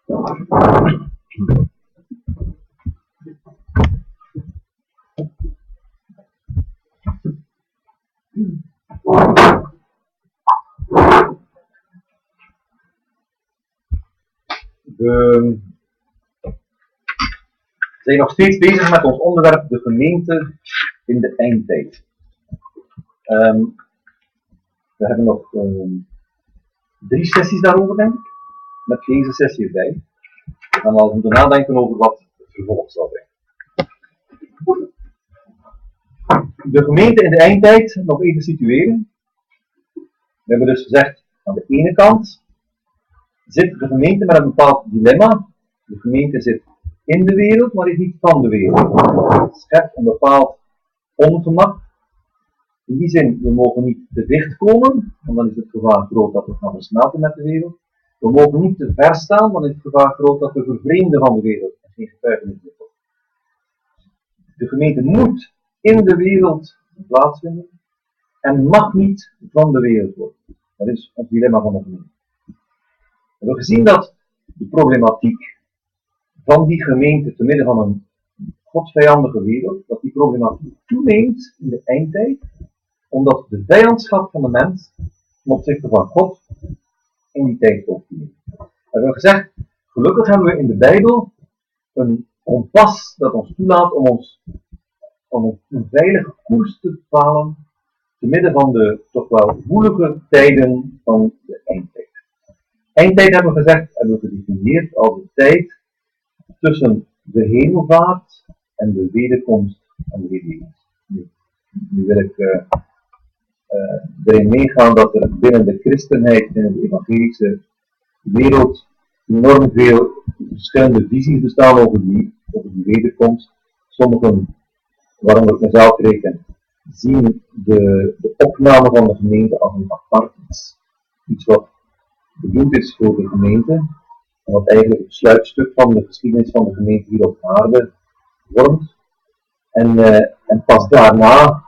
We zijn nog steeds bezig met ons onderwerp de gemeente in de eindtijd. We hebben nog 3 sessies daarover, denk ik, met deze sessie erbij. We gaan al moeten nadenken over wat het vervolg zal zijn. De gemeente in de eindtijd nog even situeren. We hebben dus gezegd, aan de ene kant zit de gemeente met een bepaald dilemma. De gemeente zit in de wereld, maar is niet van de wereld. Het schept een bepaald ongemak. In die zin, we mogen niet te dicht komen, want dan is het gevaar groot dat we gaan versmelten met de wereld. We mogen niet te ver staan, want dan is het gevaar groot dat we vervreemden van de wereld en geen getuigenis meer worden. De gemeente moet in de wereld plaatsvinden en mag niet van de wereld worden. Dat is het dilemma van de gemeente. We hebben gezien dat de problematiek van die gemeente te midden van een godsvijandige wereld, dat die problematiek toeneemt in de eindtijd, omdat de vijandschap van de mens ten opzichte van God in die tijd ook toeneemt. We hebben gezegd, gelukkig hebben we in de Bijbel een kompas dat ons toelaat om een veilige koers te bepalen te midden van de toch wel woelige tijden van de eindtijd. Eindtijd hebben we gezegd, hebben we gedefinieerd als de tijd tussen de hemelvaart en de wederkomst van de Heer Jezus. Nu wil ik erin meegaan dat er binnen de christenheid, in de evangelische wereld, enorm veel verschillende visies bestaan over die wederkomst. Sommigen, waaronder ik mezelf reken, zien de opname van de gemeente als een apart iets. Iets wat bedoeld is voor de gemeente, en wat eigenlijk het sluitstuk van de geschiedenis van de gemeente hier op aarde vormt. En pas daarna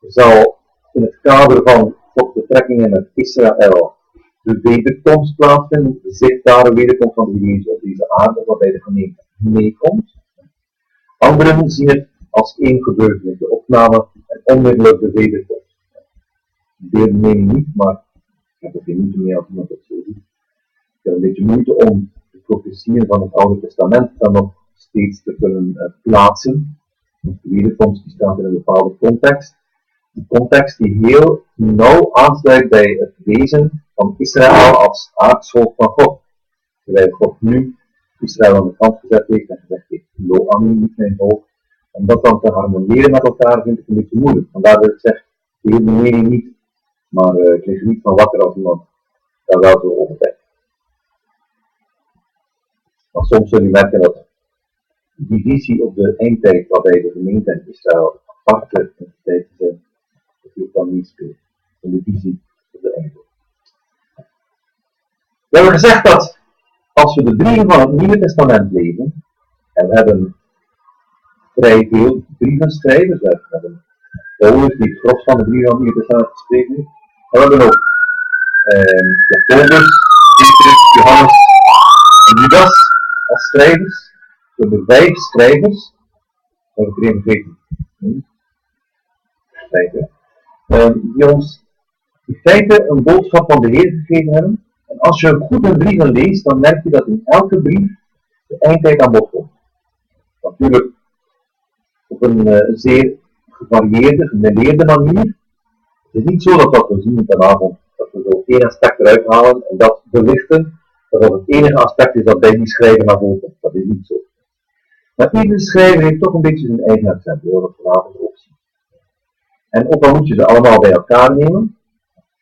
zal in het kader van Gods betrekkingen met Israël de wederkomst plaatsvinden, de zichtbare wederkomst van de Heer Jezus op deze aarde, waarbij de gemeente meekomt. Anderen zien het als één gebeurtenis, de opname en onmiddellijk de wederkomst. Deel mening niet, maar ik heb er geen moeite mee als iemand dat zo ziet. Ik heb een beetje moeite om de profetieën van het Oude Testament dan nog steeds te kunnen plaatsen. De wederkomst die staat in een bepaalde context. Een context die heel nauw aansluit bij het wezen van Israël als aartsvolk van God. Terwijl God nu Israël aan de kant gezet heeft en gezegd heeft, lo aan niet mijn volk. Om dat dan te harmoniëren met elkaar vind ik een beetje moeilijk. Vandaar dat ik zeg, deel de mening niet. Maar ik lig er niet van wakker als iemand daar wel zo over denkt. Maar soms zul je merken dat die visie op de eindtijd, waarbij de gemeente en Israël aparte entiteiten zijn, dat die ook dan niet speelt. In de visie op de eindtijd. We hebben gezegd dat als we de brieven van het Nieuwe Testament lezen, en we hebben vrij veel brievenschrijvers, we hebben Paulus die het gros van de brieven van het Nieuwe Testament geschreven heeft, en we hebben ook Jacobus, Petrus, Johannes en Judas als schrijvers. We hebben 5 schrijvers, dat heb ik er even vergeten, die ons in feite een boodschap van de Heer gegeven hebben. En als je goed een brieven leest, dan merk je dat in elke brief de eindtijd aan bod komt. Natuurlijk op een zeer gevarieerde, gemêleerde manier. Het is niet zo dat wat we zien vanavond, dat we zo één aspect eruit halen en dat belichten, dat het enige aspect is dat bij die schrijver naar voren komt. Dat is niet zo. Maar iedere schrijver heeft toch een beetje zijn eigen accent, we dat vanavond ook zien. En ook al moet je ze allemaal bij elkaar nemen,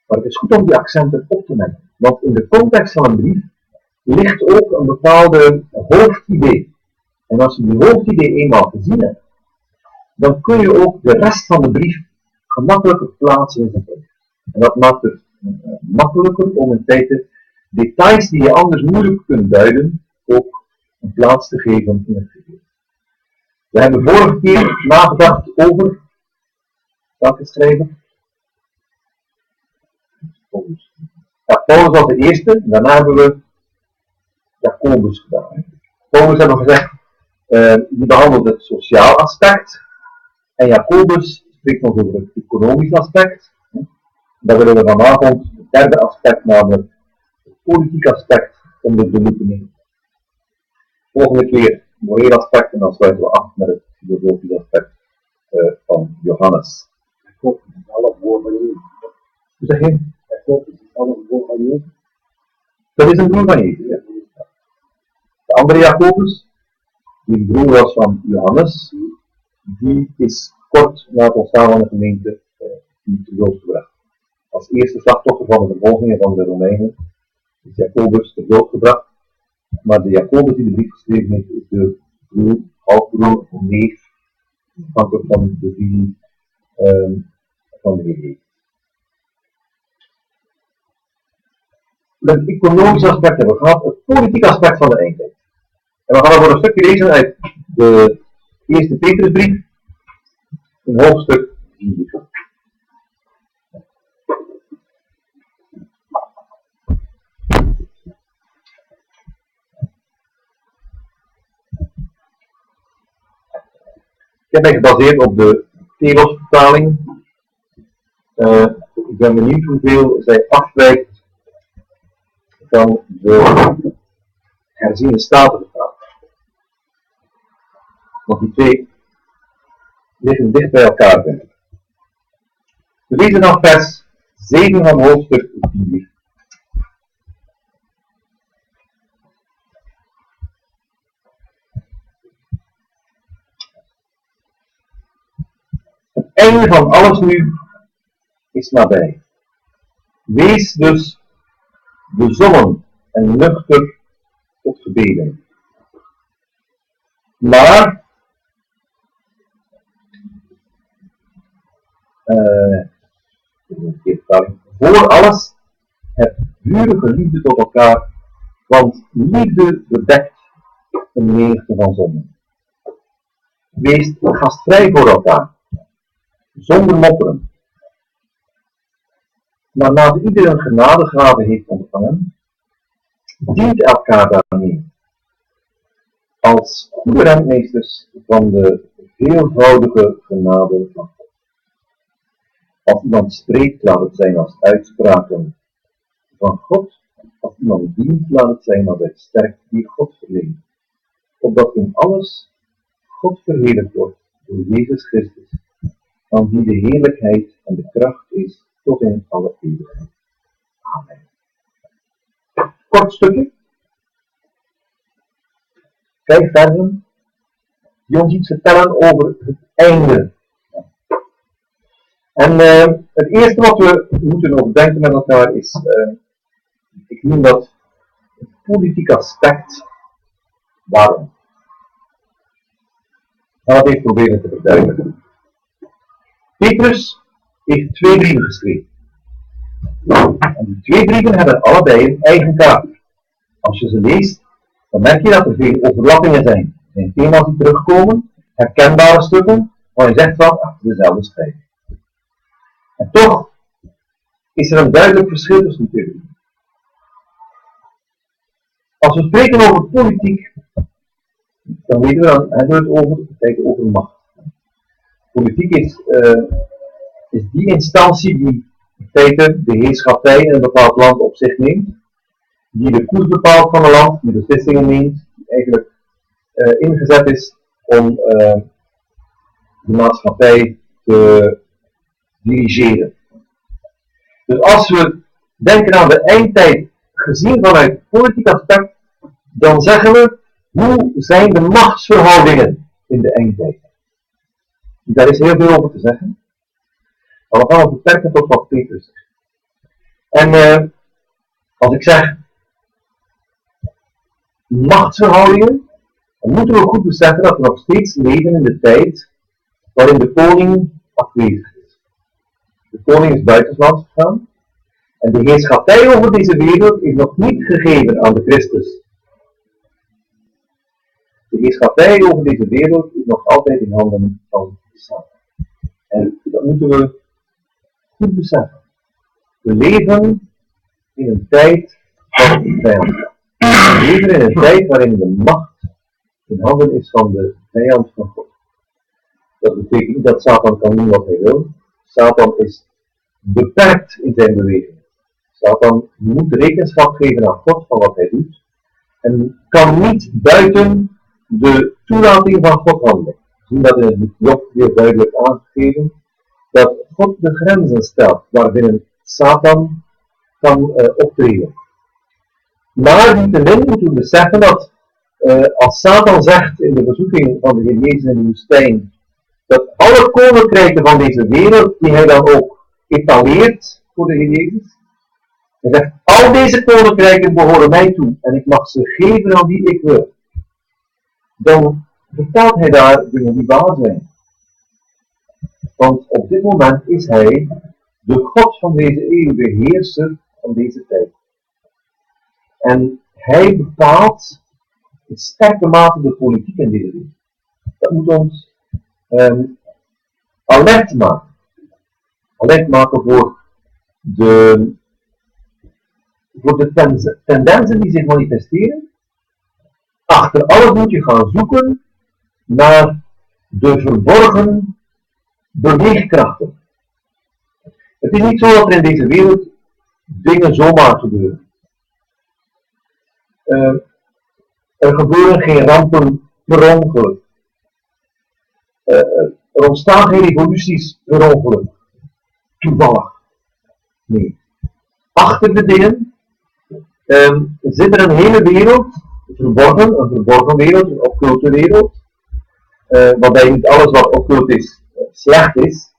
maar het is goed om die accenten op te merken. Want in de context van een brief ligt ook een bepaalde hoofdidee. En als je die hoofdidee eenmaal gezien hebt, dan kun je ook de rest van de brief gemakkelijker plaatsen in zijn context. En dat maakt het makkelijker om in feite details die je anders moeilijk kunt duiden, ook een plaats te geven in het geheel. We hebben vorige keer nagedacht over welke schrijver? Paulus. Ja, Paulus was de eerste, daarna hebben we Jacobus gedaan. Paulus hebben we gezegd, die behandelt het sociaal aspect. En Jacobus spreekt nog over het economisch aspect. Dan willen we vanavond het derde aspect, namelijk het politiek aspect, onder de loep nemen. Volgende keer het moreel aspect en dan sluiten we af met het filosofisch aspect van Johannes. God is alle broer van Jezus. Hoe zeg je? God is alle broer van Jezus. Dat is een broer van Jezus. Ja. De andere Jacobus, die een broer was van Johannes, die is kort na het ontstaan van de gemeente te dood gebracht. Als eerste slachtoffer van de vervolgingen van de Romeinen is Jacobus te dood gebracht. Maar de Jacobus die de brief geschreven heeft, is de broer, halfbroer, neef, afhankelijk van de visie van de Heer. Het economische aspect hebben we gehad, het politieke aspect van de eindtijd. En we gaan ervoor een stukje lezen uit de eerste Petrusbrief, in hoofdstuk 4. Ik heb mij gebaseerd op de Telos-vertaling. Ik ben benieuwd hoeveel zij afwijkt van de herziene statenvertaling. Want die twee liggen dicht bij elkaar, vind ik. We lezen dan vers 7 van hoofdstuk 4. Het einde van alles nu is nabij. Wees dus bezonnen en nuchter tot gebeden. Maar voor alles heb vurige liefde tot elkaar, want liefde bedekt een menigte van zonden. Wees gastvrij voor elkaar, zonder mopperen. Maar nadat ieder een genadegave heeft ontvangen, dient elkaar daarmee. Als goede rentmeesters van de veelvoudige genade van God. Als iemand spreekt, laat het zijn als uitspraken van God. Als iemand dient, laat het zijn als het sterk die God verleent. Opdat in alles God verheerlijkt wordt door Jezus Christus, aan wie de heerlijkheid en de kracht is tot in alle eeuwigheid. Amen. Kort stukje. 5 versen, die ons iets vertellen over het einde. En het eerste wat we moeten overdenken met elkaar is, ik noem dat het politiek aspect. Waarom? Laat ik even proberen te verduidelijken. Petrus heeft 2 brieven geschreven. En die 2 brieven hebben allebei een eigen karakter. Als je ze leest, dan merk je dat er veel overlappingen zijn. Er zijn thema's die terugkomen, herkenbare stukken, waar je zegt van, het is dezelfde schrijver. En toch is er een duidelijk verschil tussen die 2 brieven. Als we spreken over politiek, dan weten we dan hebben we het over macht. Politiek is die instantie die in feite de heerschappij in een bepaald land op zich neemt, die de koers bepaalt van een land, die beslissingen neemt, die eigenlijk ingezet is om de maatschappij te dirigeren. Dus als we denken aan de eindtijd gezien vanuit het politiek aspect, dan zeggen we, hoe zijn de machtsverhoudingen in de eindtijd? Daar is heel veel over te zeggen. Maar we gaan ons beperken tot wat Petrus zegt. En als ik zeg machtsverhoudingen, dan moeten we goed beseffen dat we nog steeds leven in de tijd waarin de koning afwezig is. De koning is buitenslands gegaan en de heerschappij over deze wereld is nog niet gegeven aan de Christus. De heerschappij over deze wereld is nog altijd in handen van Satan. En dat moeten we goed beseffen. We leven in een tijd van vijandschap. leven in een tijd waarin de macht in handen is van de vijand van God. Dat betekent niet dat Satan kan doen wat hij wil. Satan is beperkt in zijn beweging. Satan moet rekenschap geven aan God van wat hij doet. En kan niet buiten de toelating van God handelen. We zien dat in het boek Job heel duidelijk aangegeven. Dat God de grenzen stelt waarbinnen Satan kan optreden. Maar niettemin moeten we beseffen dat als Satan zegt in de verzoeking van de Heer Jezus in de woestijn, dat alle koninkrijken van deze wereld, die hij dan ook etaleert voor de Heer Jezus, hij zegt, al deze koninkrijken behoren mij toe en ik mag ze geven aan wie ik wil. Dan vertelt hij daar dingen die waar zijn. Want op dit moment is hij de God van deze eeuw, de heerser van deze tijd. En hij bepaalt in sterke mate de politiek in deze wereld. Dat moet ons alert maken. Alert maken voor de tendensen die zich manifesteren. Achter alles moet je gaan zoeken naar de verborgen beweegkrachten. Het is niet zo dat er in deze wereld dingen zomaar gebeuren. Er gebeuren geen rampen per ongeluk. Er ontstaan geen revoluties per ongeluk. Toevallig. Nee. Achter de dingen zit er een hele wereld, een verborgen wereld, een occulte wereld, waarbij niet alles wat occult is slecht is,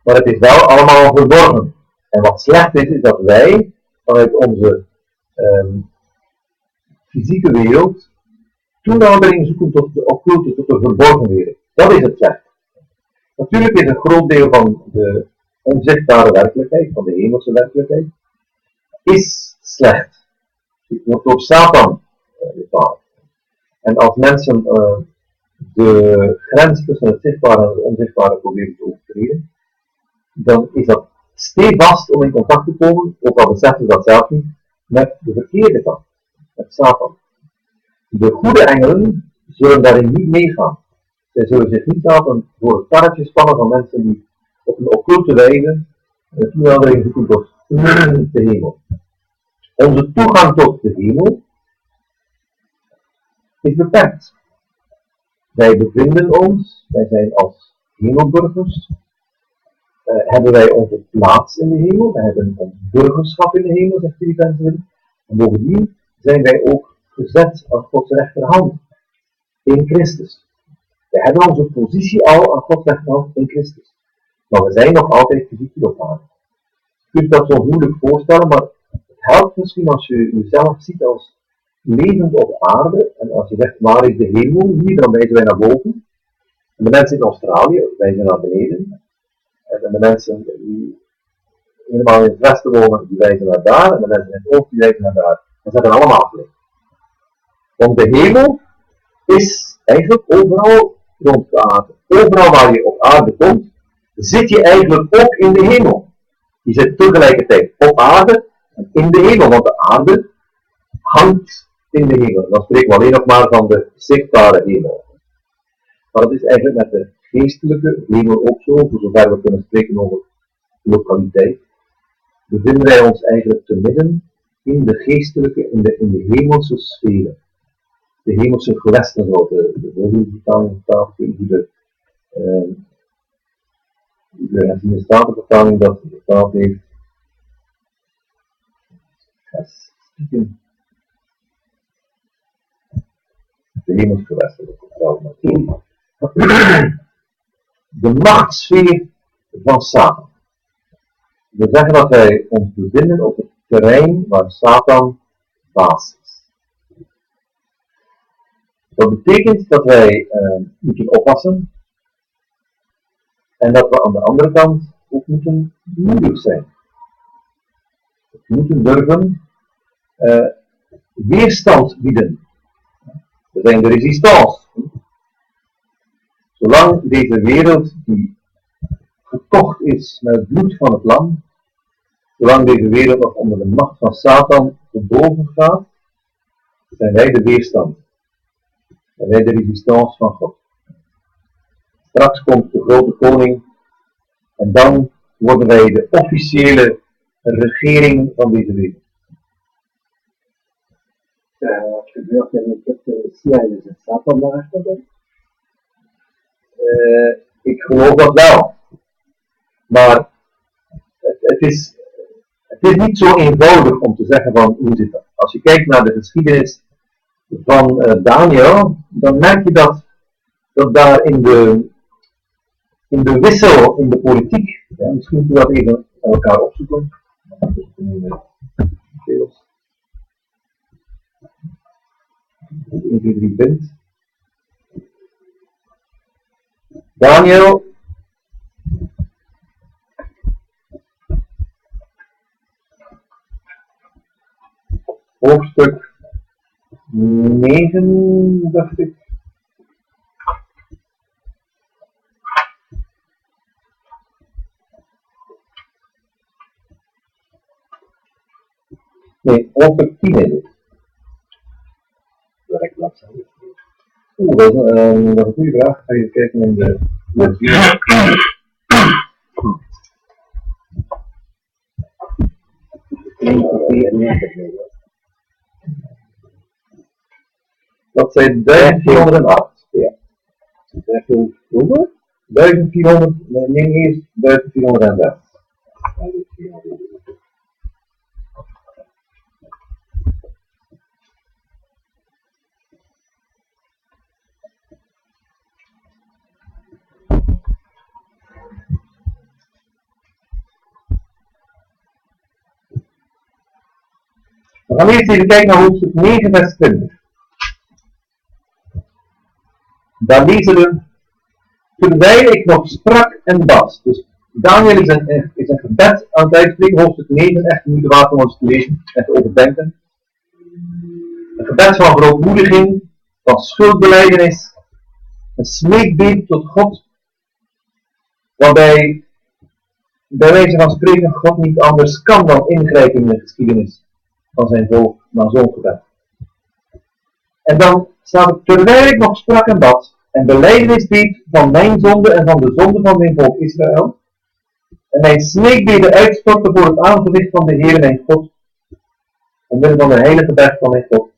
maar het is wel allemaal verborgen. En wat slecht is, is dat wij vanuit onze fysieke wereld toenadering zoeken tot de occulte, tot de verborgen wereld. Dat is het slecht. Natuurlijk is een groot deel van de onzichtbare werkelijkheid, van de hemelse werkelijkheid, is slecht. Het wordt door Satan bepaald. En als mensen de grens tussen het zichtbare en het onzichtbare proberen te overtreden, dan is dat stevast om in contact te komen, ook al beseffen ze dat zelf niet, met de verkeerde kant, met Satan. De goede engelen zullen daarin niet meegaan. Zij zullen zich niet laten voor het karretje spannen van mensen die op een occulte wijze toenadering zoeken tot de hemel. Onze toegang tot de hemel is beperkt. Wij bevinden ons, wij zijn als hemelburgers, hebben wij onze plaats in de hemel, wij hebben ons burgerschap in de hemel, zegt Filippenzen 3. En bovendien zijn wij ook gezet aan Gods rechterhand in Christus. Wij hebben onze positie al aan Gods rechterhand in Christus. Maar we zijn nog altijd fysiek op aarde. Je kunt dat zo moeilijk voorstellen, maar het helpt misschien als je jezelf ziet als levend op aarde. En als je zegt, waar is de hemel? Hier, dan wijzen wij naar boven. En de mensen in Australië wijzen naar beneden. En de mensen die helemaal in het westen wonen, die wijzen naar daar. En de mensen in het oosten, die wijzen naar daar. En ze hebben allemaal gelijk. Want de hemel is eigenlijk overal rond de aarde. Overal waar je op aarde komt, zit je eigenlijk ook in de hemel. Je zit tegelijkertijd op aarde en in de hemel, want de aarde hangt in de hemel. Dan spreken we alleen nog maar van de zichtbare hemel. Maar dat is eigenlijk met de geestelijke hemel ook zo, voor zover we kunnen spreken over lokaliteit. Bevinden wij ons eigenlijk te midden in de geestelijke, in de hemelse sferen. De hemelse gewesten, zoals de Bijbelvertaling staat, de herziene statenvertaling dat vertaald heeft. De hemelse gewesten, dat vertaald maar. De machtssfeer van Satan. We zeggen dat wij ons bevinden op het terrein waar Satan baas is. Dat betekent dat wij moeten oppassen en dat we aan de andere kant ook moeten moedig zijn. We moeten durven weerstand bieden. We zijn de resistance. Zolang deze wereld die gekocht is met het bloed van het lam, zolang deze wereld nog onder de macht van Satan gebogen gaat, zijn wij de weerstand. Zijn wij de resistance van God. Straks komt de grote koning en dan worden wij de officiële regering van deze wereld. Wat gebeurt er met het CIA? Staat dat daarachter? Ik geloof dat wel. Maar het is niet zo eenvoudig om te zeggen van hoe zit dat. Als je kijkt naar de geschiedenis van Daniel, dan merk je dat daar in de wissel, in de politiek, ja, misschien moeten we dat even aan elkaar opzoeken. Daniel hoofdstuk 9, dacht ik. Nee, hoofdstuk 10 is het. Welk bladzijde? Dat is een goede vraag. Ga je kijken in de dat zijn 1408. Ja. 1400? Nee, eerst 1430. We gaan eerst even kijken naar hoofdstuk 9, vers 20. Daar lezen we, terwijl ik nog sprak en bad. Dus Daniel is een gebed aan het uitspreken, hoofdstuk 9, echt de moeite waard om ons te lezen en te overdenken. Een gebed van verootmoediging, van schuldbelijdenis, een smeekbeden tot God, waarbij bij wijze van spreken God niet anders kan dan ingrijpen in de geschiedenis van zijn volk naar zo'n gebed. En dan staat het, terwijl ik nog sprak en bad, en belijdenis deed van mijn zonde en van de zonde van mijn volk Israël, en mijn smeekbeden uitstortte voor het aangezicht van de Heer mijn God, omwille van de heilige berg van mijn God.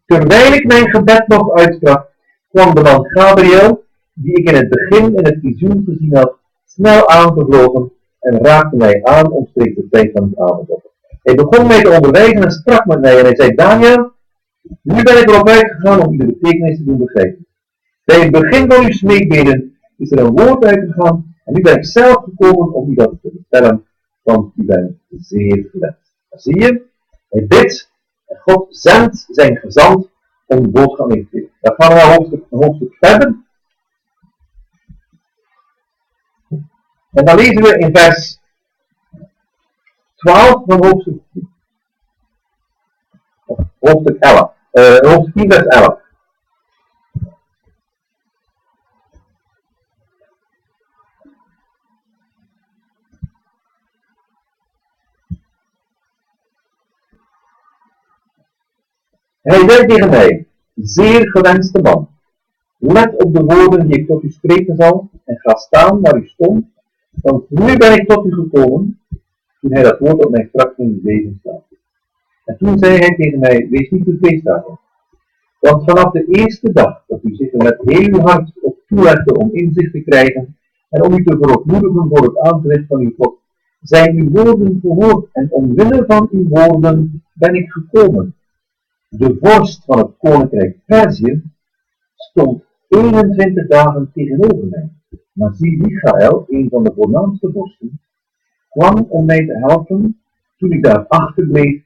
Terwijl ik mijn gebed nog uitsprak, kwam de man Gabriel, die ik in het begin in het visioen gezien had, snel aangevlogen en raakte mij aan omstreeks de tijd van het avondoffer. Hij begon mij te onderwijzen en sprak met mij en hij zei, Daniel, nu ben ik erop uitgegaan om u de betekenis te doen begrijpen. Bij het begin van uw smeekbeden is er een woord uitgegaan en nu ben ik zelf gekomen om u dat te vertellen, want u bent zeer gewend. Zie je, hij bidt en God zendt zijn gezant om de boodschap mee te geven. Dan gaan we naar een hoofdstuk verder. En dan lezen we in vers 12 van hoofdstuk 10. Hoofdstuk 11. Hoofdstuk 10 vers 11. Hij zei tegen mij, zeer gewenste man, let op de woorden die ik tot u spreken zal en ga staan waar u stond, want nu ben ik tot u gekomen, toen hij dat woord op mij sprak in de leven staat. En toen zei hij tegen mij, wees niet bevreesd daarvan, want vanaf de eerste dag dat u zich er met heel uw hart op toelegde om inzicht te krijgen en om u te verootmoedigen voor het aangezicht van uw God, zijn uw woorden verhoord en omwille van uw woorden ben ik gekomen. De vorst van het koninkrijk Perzië stond 21 dagen tegenover mij. Maar zie, Michael, een van de voornaamste vorsten, kwam om mij te helpen toen ik daar achterbleef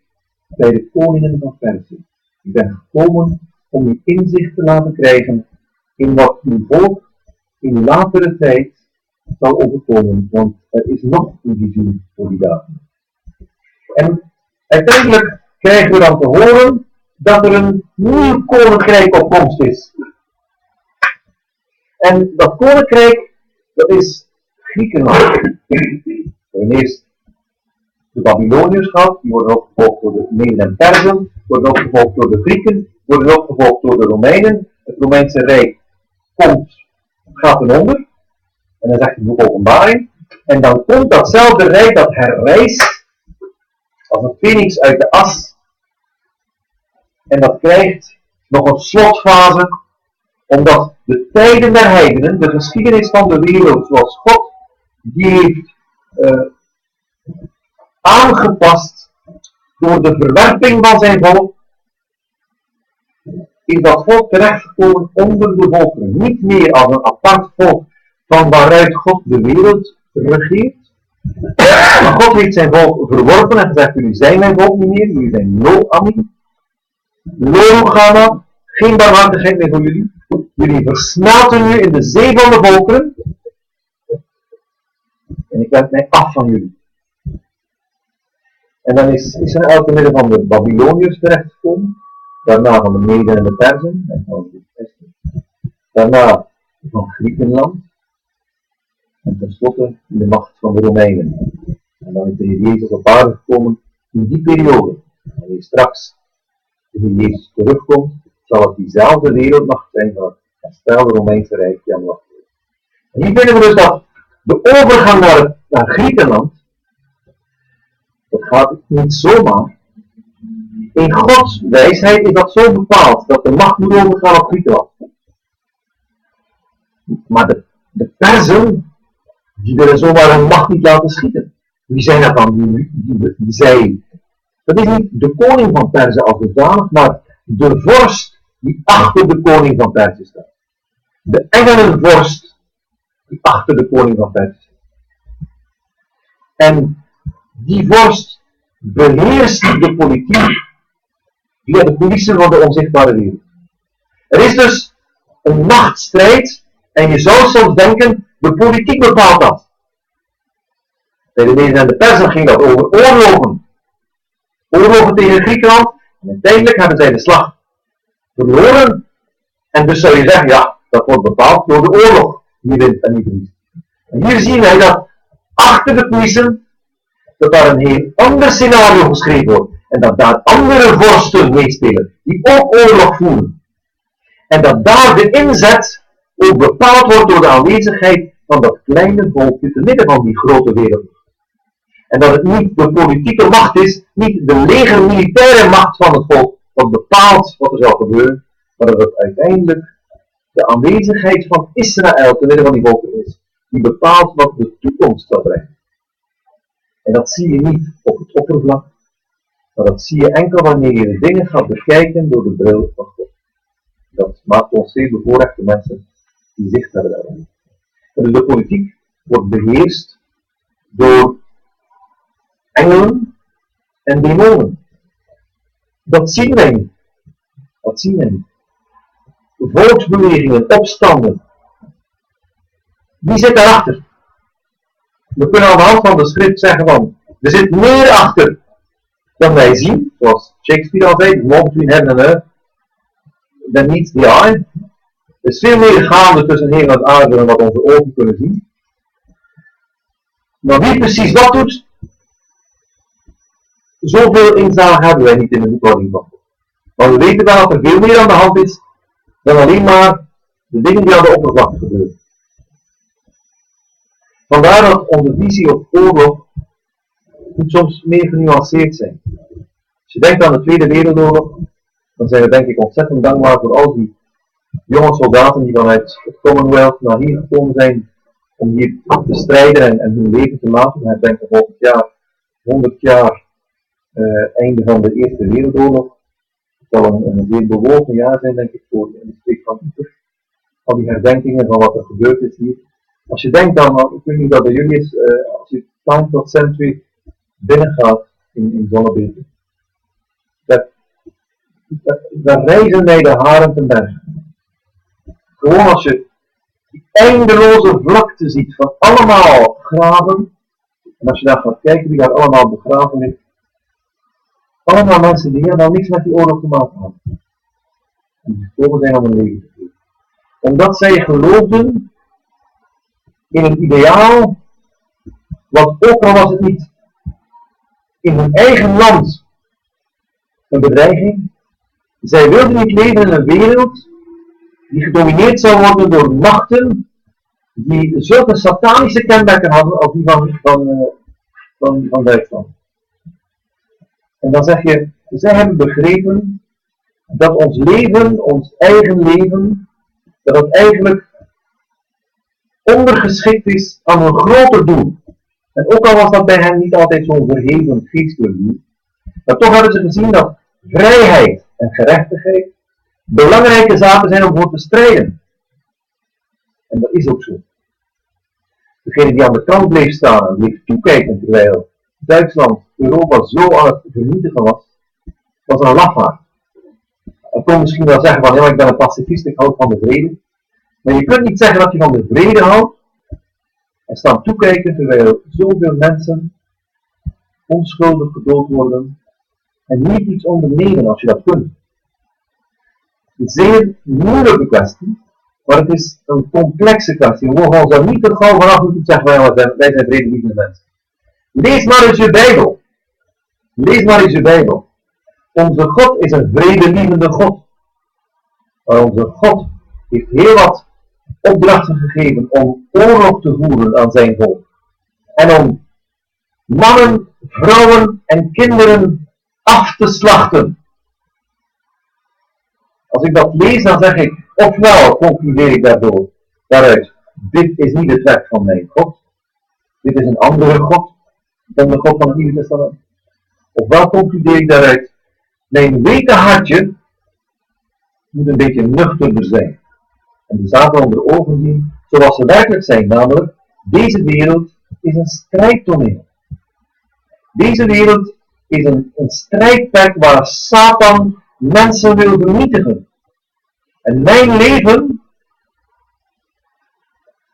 bij de koningen van Perzië. Ik ben gekomen om u inzicht te laten krijgen in wat uw volk in latere tijd zal overkomen, want er is nog een visioen voor die dagen. En uiteindelijk krijgen we dan te horen dat er een nieuw koninkrijk op komst is. En dat koninkrijk, dat is Griekenland. We hebben eerst de Babyloniërs gehad, die worden opgevolgd door de Meden en Perzen, worden opgevolgd door de Grieken, worden opgevolgd door de Romeinen. Het Romeinse Rijk gaat ten onder. En dan zegt het boek Openbaring. En dan komt datzelfde rijk dat herrijst als een phoenix uit de as. En dat krijgt nog een slotfase, omdat de tijden der heidenen, de geschiedenis van de wereld zoals God die heeft aangepast door de verwerping van zijn volk, is dat volk terechtgekomen onder de volkeren. Niet meer als een apart volk van waaruit God de wereld regeert. Maar God heeft zijn volk verworpen en gezegd, jullie zijn mijn volk niet meer, jullie zijn Lo-Ami, Lo-Gama, geen barmhartigheid meer voor jullie. Jullie versmelten nu in de zee van de volkeren. En ik wend mij af van jullie. En dan is Israël te midden van de Babyloniërs terechtgekomen. Daarna van de Meden en de Perzen. Daarna van Griekenland. En tenslotte in de macht van de Romeinen. En dan is de Heer Jezus op aarde gekomen in die periode. En wanneer straks de Heer Jezus terugkomt, zal het diezelfde wereldmacht zijn van het herstelde Romeinse Rijk die aan de macht is. En hier vinden we dus dat de overgang naar Griekenland, dat gaat niet zomaar. In Gods wijsheid is dat zo bepaald dat de macht moet overgaan op Griekenland. Maar de Perzen, die willen zomaar hun macht niet laten schieten. Wie zijn dat dan? Die zij. Dat is niet de koning van Perzië als zodanig, maar de vorst die achter de koning van Perzië staat. De engelenvorst die achter de koning van Perzië staat. En die vorst beheerst de politiek via de coulissen van de onzichtbare wereld. Er is dus een machtsstrijd en je zou soms denken, de politiek bepaalt dat. Bij de Meden en de Perzen ging dat over oorlogen. Oorlogen tegen Griekenland. En uiteindelijk hebben zij de slag verloren. En dus zou je zeggen, ja, dat wordt bepaald door de oorlog. Wie wint en wie verliest. En hier zien wij dat achter de coulissen, dat daar een heel ander scenario geschreven wordt. En dat daar andere vorsten meespelen, die ook oorlog voeren. En dat daar de inzet ook bepaald wordt door de aanwezigheid van dat kleine volkje te midden van die grote wereld. En dat het niet de politieke macht is, niet de leger-militaire macht van het volk, wat bepaalt wat er zal gebeuren, maar dat het uiteindelijk de aanwezigheid van Israël te midden van die volken is, die bepaalt wat de toekomst zal brengen. En dat zie je niet op het oppervlak, maar dat zie je enkel wanneer je de dingen gaat bekijken door de bril van God. Dat maakt ons zeer bevoorrechte mensen die zicht hebben daarin. En dus de politiek wordt beheerst door engelen en demonen. Dat zien wij niet. Dat zien wij niet. Volksbewegingen, opstanden. Wie zit daarachter? We kunnen aan de hand van de schrift zeggen van, er zit meer achter dan wij zien. Zoals Shakespeare al zei, the more between heaven and earth than meets the eye. Er is veel meer gaande tussen hemel en aarde dan wat onze ogen kunnen zien. Maar wie precies wat doet, zoveel inzage hebben wij niet in de boekhouding van God. Maar we weten wel dat er veel meer aan de hand is dan alleen maar de dingen die aan de oppervlakte gebeuren. Vandaar dat onze visie op oorlog moet soms meer genuanceerd zijn. Als je denkt aan de Tweede Wereldoorlog, dan zijn we denk ik ontzettend dankbaar voor al die jonge soldaten die vanuit het Commonwealth naar hier gekomen zijn om hier te strijden en hun leven te laten. We denken volgend jaar 100 jaar einde van de Eerste Wereldoorlog. Het zal een zeer bewogen jaar zijn, denk ik, voor de streek van Utrecht. Al die herdenkingen van wat er gebeurd is hier. Als je denkt aan, ik weet niet dat bij jullie is, als je Time tot Century binnengaat in Zonnebeek, daar reizen mij de haren ten berge. Gewoon als je die eindeloze vlakte ziet van allemaal graven, en als je daar gaat kijken wie daar allemaal begraven ligt, allemaal mensen die helemaal niks met die oorlog te maken hadden. En die gekomen zijn om hun leven te geven. Omdat zij geloofden in een ideaal, wat ook al was het niet in hun eigen land een bedreiging, Zij wilden niet leven in een wereld die gedomineerd zou worden door machten die zulke satanische kenmerken hadden als die van Duitsland. En dan zeg je, zij hebben begrepen dat ons leven, ons eigen leven, dat het eigenlijk ondergeschikt is aan een groter doel. En ook al was dat bij hen niet altijd zo'n verheven geestelijk doel, maar toch hebben ze gezien dat vrijheid en gerechtigheid belangrijke zaken zijn om voor te strijden. En dat is ook zo. Degene die aan de kant bleef staan en bleef toekijken terwijl Duitsland Europa zo aan het vernietigen was, was een lafaard. Je kon misschien wel zeggen van ja, ik ben een pacifist, ik houd van de vrede. Maar je kunt niet zeggen dat je van de vrede houdt en staan toekijken terwijl zoveel mensen onschuldig gedood worden en niet iets ondernemen als je dat kunt. Een zeer moeilijke kwestie, maar het is een complexe kwestie. We mogen ons daar niet te gauw vanaf moeten zeggen wij zijn vredelievende mensen. Lees maar eens je Bijbel. Lees maar eens je Bijbel. Onze God is een vredelievende God. Maar onze God heeft heel wat opdrachten gegeven om oorlog te voeren aan zijn volk. En om mannen, vrouwen en kinderen af te slachten. Als ik dat lees, dan zeg ik, ofwel concludeer ik daaruit, dit is niet het werk van mijn God. Dit is een andere God dan de God van het Nieuwe Testament. Ofwel concludeer ik daaruit, mijn weken hartje moet een beetje nuchterder zijn. En de zaken onder ogen zien zoals ze werkelijk zijn, namelijk, deze wereld is een strijdtoneel. Deze wereld is een strijdperk waar Satan mensen wil vernietigen. En mijn leven,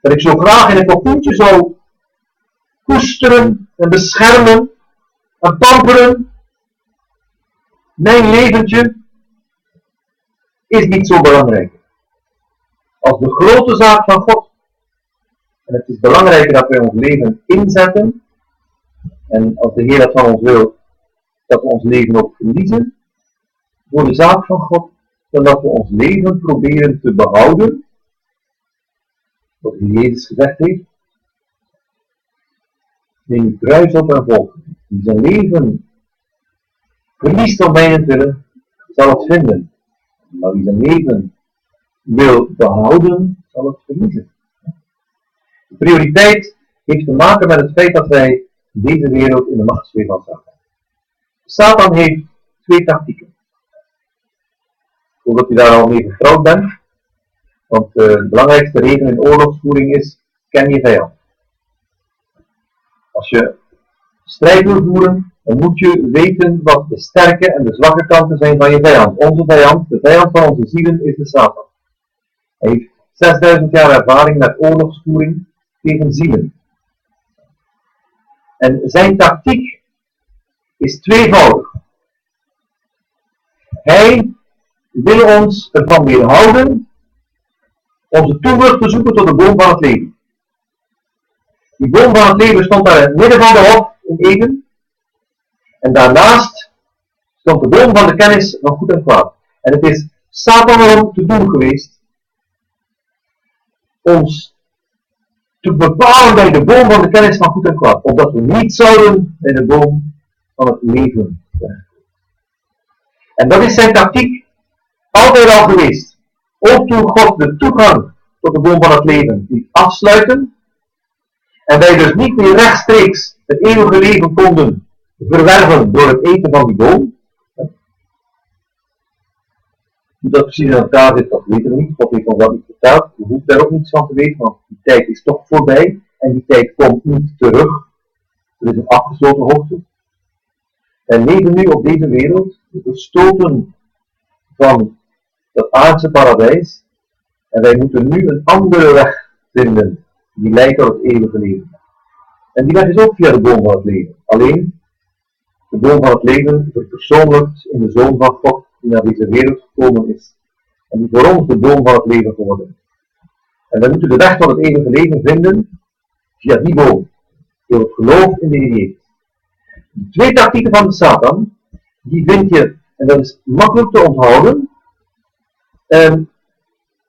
dat ik zo graag in een kokoentje zou koesteren en beschermen en pamperen, mijn leventje is niet zo belangrijk als de grote zaak van God. En het is belangrijker dat wij ons leven inzetten en als de Heer dat van ons wil, dat we ons leven ook verliezen voor de zaak van God, dan dat we ons leven proberen te behouden, wat Jezus gezegd heeft. Neem uw kruis op en volg me. Wie zijn leven verliest om mijnentwille, zal het vinden. Maar wie zijn leven wil behouden, zal het verliezen. De prioriteit heeft te maken met het feit dat wij deze wereld in de machtsfeer van Satan hebben. Satan heeft twee tactieken. Zodat u daar al mee vertrouwd bent. Want de belangrijkste regel in oorlogsvoering is, ken je vijand. Als je strijd wil voeren, dan moet je weten wat de sterke en de zwakke kanten zijn van je vijand. Onze vijand, de vijand van onze zielen, is de Satan. Hij heeft 6000 jaar ervaring met oorlogsvoering tegen zielen. En zijn tactiek is tweevoudig. Hij wil ons ervan weerhouden onze toevlucht te zoeken tot de boom van het leven. Die boom van het leven stond daar in het midden van de hof in Eden. En daarnaast stond de boom van de kennis van goed en kwaad. En het is Satan erom te doen geweest ons te bepalen bij de boom van de kennis van goed en kwaad. Opdat we niet zouden bij de boom van het leven terechtkomen. En dat is zijn tactiek altijd al geweest. Ook toen God de toegang tot de boom van het leven liet afsluiten. En wij dus niet meer rechtstreeks het eeuwige leven konden verwerven door het eten van die boom. Hoe dat precies in elkaar zit, dat weten we niet. God heeft ons dat niet verteld. We hoeven daar ook niets van te weten, want die tijd is toch voorbij. En die tijd komt niet terug. Er is een afgesloten hoogte. Wij leven nu op deze wereld, verstoten van dat aardse paradijs. En wij moeten nu een andere weg vinden, die leidt tot het eeuwige leven. En die weg is ook via de boom van het leven. Alleen, de boom van het leven verpersoonlijkt in de Zoon van God, die naar deze wereld gekomen is. En die voor ons de boom van het leven geworden is. En wij moeten de weg tot het eeuwige leven vinden, via die boom. Door het geloof in de Heer Jezus. De twee tactieken van de Satan, die vind je en dat is makkelijk te onthouden.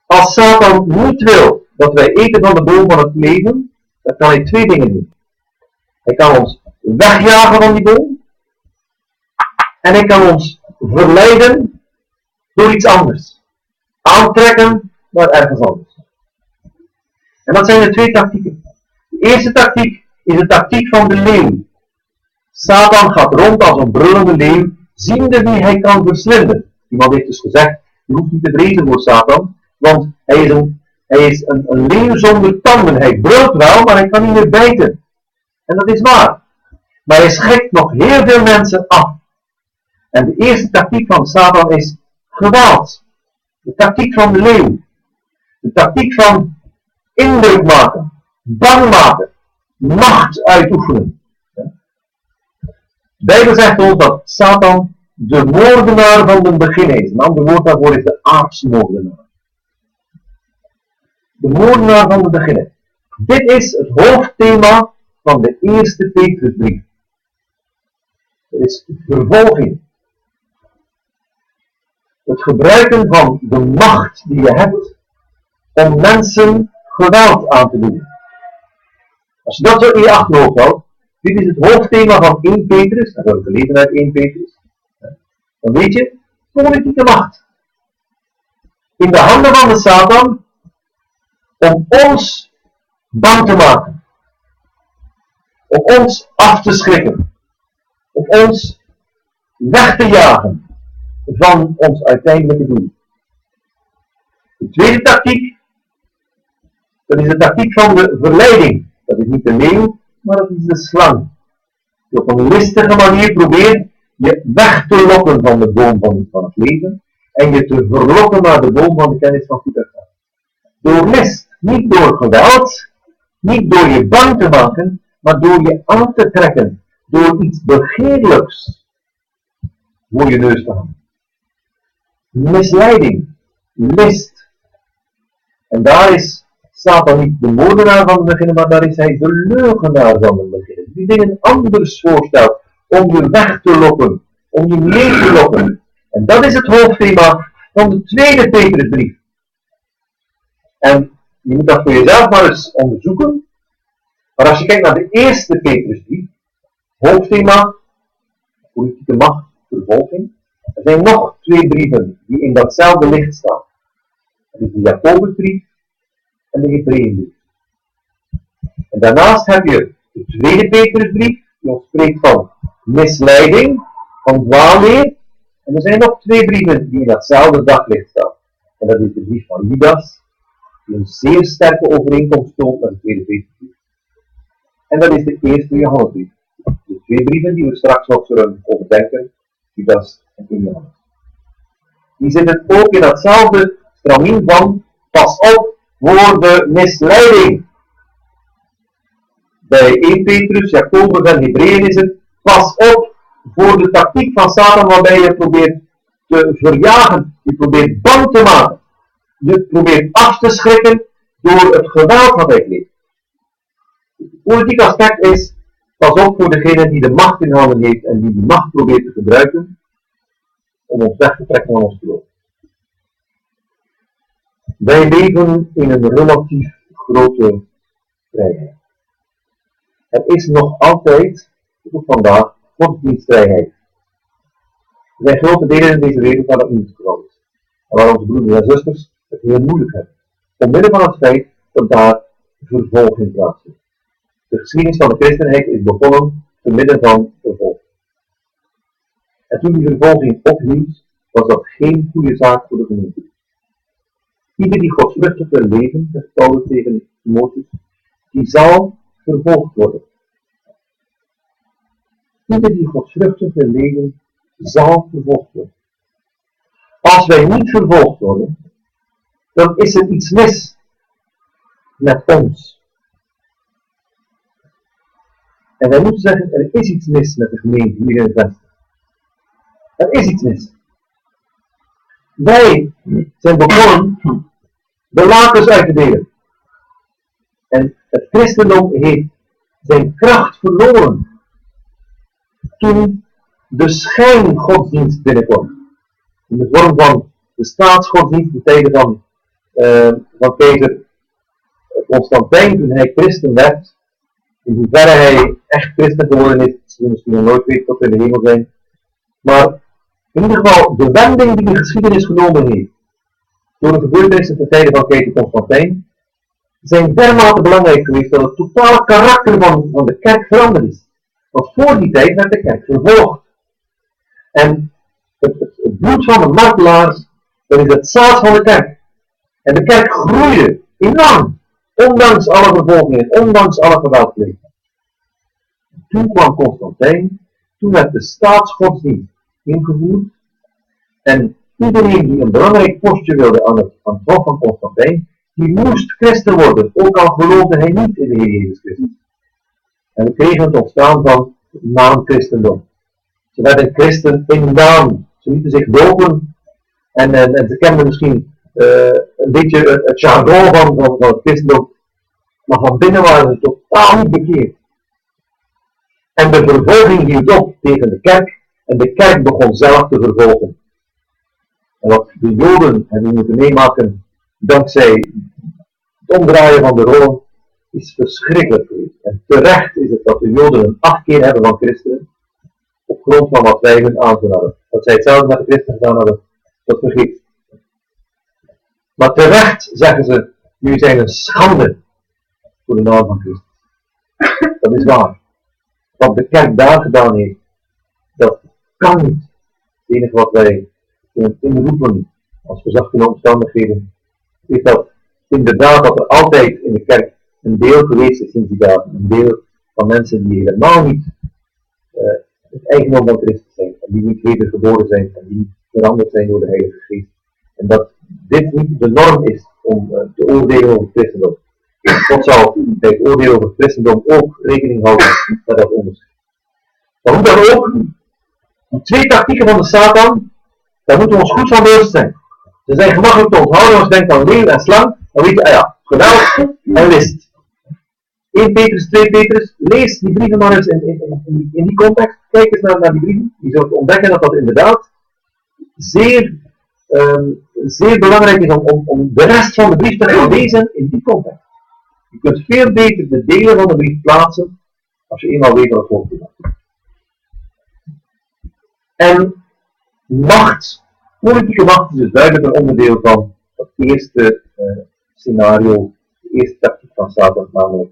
Als Satan niet wil dat wij eten van de boom van het leven, dan kan hij twee dingen doen. Hij kan ons wegjagen van die boom, en hij kan ons verleiden door iets anders. Aantrekken naar ergens anders. En dat zijn de twee tactieken. De eerste tactiek is de tactiek van de leeuw. Satan gaat rond als een brullende leeuw, ziende wie hij kan verslinden. Iemand heeft dus gezegd, je hoeft niet te vrezen voor Satan, want hij is een leeuw zonder tanden. Hij brult wel, maar hij kan niet meer bijten. En dat is waar. Maar hij schrikt nog heel veel mensen af. En de eerste tactiek van Satan is geweld. De tactiek van de leeuw. De tactiek van indruk maken, bang maken, macht uitoefenen. De Bijbel zegt ons dat Satan de moordenaar van de begin is. Een ander woord daarvoor is de aartsmoordenaar. De moordenaar van de begin. Dit is het hoofdthema van de eerste Petrusbrief. Er is vervolging. Het gebruiken van de macht die je hebt om mensen geweld aan te doen. Als je dat zo in je achterhoofd houdt, dit is het hoofdthema van 1 Petrus, dat hebben we gelezen uit 1 Petrus, dan weet je, politieke macht. In de handen van de Satan, om ons bang te maken. Om ons af te schrikken. Om ons weg te jagen van ons uiteindelijke doel. De tweede tactiek, dat is de tactiek van de verleiding. Dat is niet de leeuw, maar dat is de slang. Die op een listige manier probeert je weg te lokken van de boom van het leven en je te verlokken naar de boom van de kennis van goed en kwaad. Door list, niet door geweld, niet door je bang te maken, maar door je aan te trekken, door iets begeerlijks voor je neus te hangen. Misleiding, list. En daar is Satan niet de moordenaar van het begin, maar daar is hij de leugenaar van het begin. Die dingen anders voorstelt om je weg te lokken, om je mee te lokken. En dat is het hoofdthema van de tweede Petrusbrief. En je moet dat voor jezelf maar eens onderzoeken. Maar als je kijkt naar de eerste Petrusbrief, hoofdthema, politieke macht, vervolging. Er zijn nog 2 brieven die in datzelfde licht staan. Dat is de Jacobusbrief en de Hebreeënbrief. En daarnaast heb je de tweede Petrusbrief, die ons spreekt van misleiding, van dwaalleer. En er zijn nog 2 brieven die in datzelfde daglicht staan. En dat is de brief van Judas, die een zeer sterke overeenkomst toont met de tweede Petrusbrief. En dat is de eerste Johannesbrief. De 2 brieven die we straks nog zullen overdenken, Judas en Johannes. Die zitten ook in datzelfde stramien van pas op voor de misleiding. Bij 1 Petrus, Jacobus en Hebreeën is het pas op voor de tactiek van Satan waarbij je probeert te verjagen, je probeert bang te maken, je probeert af te schrikken door het geweld wat hij geeft. Het politieke aspect is pas op voor degene die de macht in handen heeft en die macht probeert te gebruiken om ons weg te trekken van ons geloof. Wij leven in een relatief grote vrijheid. Er is nog altijd, tot vandaag, godsdienstvrijheid. Er zijn grote delen in deze wereld waar dat niet het geval is. En waar onze broeders en zusters het heel moeilijk hebben. Omwille van het feit dat daar vervolging plaatsvindt. De geschiedenis van de christenheid is begonnen te midden van vervolging. En toen die vervolging ophield, was dat geen goede zaak voor de gemeente. Ieder die godsvruchtig wil leven, zegt Paulus tegen Timotheus, die zal vervolgd worden. Ieder die godsvruchtig wil leven, zal vervolgd worden. Als wij niet vervolgd worden, dan is er iets mis met ons. En wij moeten zeggen, er is iets mis met de gemeente hier in het Westen. Er is iets mis. Wij zijn begonnen de lakens uit te delen. En het christendom heeft zijn kracht verloren toen de schijngodsdienst binnenkwam. in de vorm van de staatsgodsdienst in tijden van keizer Constantijn, toen hij christen werd. In hoeverre hij echt christen geworden is, zullen we misschien nog nooit weten tot we in de hemel zijn. Maar in ieder geval, de wending die de geschiedenis genomen heeft, door de gebeurtenissen ten tijde van keizer Constantijn, zijn dermate belangrijk geweest dat het totale karakter van de kerk veranderd is. Want voor die tijd werd de kerk vervolgd. En het bloed van de martelaars, dat is het zaad van de kerk. En de kerk groeide enorm, ondanks alle vervolgingen, ondanks alle geweldplegingen. Toen kwam Constantijn, toen werd de staatsgodsdienst ingevoerd. En iedereen die een belangrijk postje wilde aan het hof van Constantijn, die moest christen worden, ook al geloofde hij niet in de Heer Jezus Christus. En we kregen het ontstaan van het naamchristendom. Ze werden christen in naam. Ze lieten zich dopen en ze kenden misschien een beetje het jargon van het christendom, maar van binnen waren ze totaal niet bekeerd. En de vervolging hield op tegen de kerk en de kerk begon zelf te vervolgen. En wat de Joden hebben moeten meemaken dankzij het omdraaien van de rollen is verschrikkelijk geweest. En terecht is het dat de Joden een afkeer hebben van christenen op grond van wat wij hun aandoen hadden. Dat zij hetzelfde met de christenen gedaan hadden, dat vergeet. Maar terecht zeggen ze, jullie zijn een schande voor de naam van Christus. Dat is waar. Wat de kerk daar gedaan heeft, dat kan niet. Het enige wat wij kunnen inroepen als verzachtende omstandigheden, is dat inderdaad dat er altijd in de kerk een deel geweest is sinds die dagen. Een deel van mensen die helemaal niet het eigendom van Christus zijn. En die niet wedergeboren zijn. En die niet veranderd zijn door de Heilige Geest. En dat dit niet de norm is om te oordelen over het christendom. God zal bij het oordeel over het christendom ook rekening houden met dat onderscheid. Maar hoe dan ook, die twee tactieken van de Satan, daar moeten we ons goed van bewust zijn. Ze zijn gemakkelijk te onthouden als je denkt aan leeuw en slang. Dan weet je, geweld en list. 1 Petrus, 2 Petrus, lees die brieven maar eens in die context. Kijk eens naar die brieven. Je zult ontdekken dat dat inderdaad zeer belangrijk is om de rest van de brief te gaan lezen in die context. Je kunt veel beter de delen van de brief plaatsen als je eenmaal weet wat het woord is. En macht, politieke macht is dus duidelijk een onderdeel van het eerste scenario, de eerste tactiek van Satan, namelijk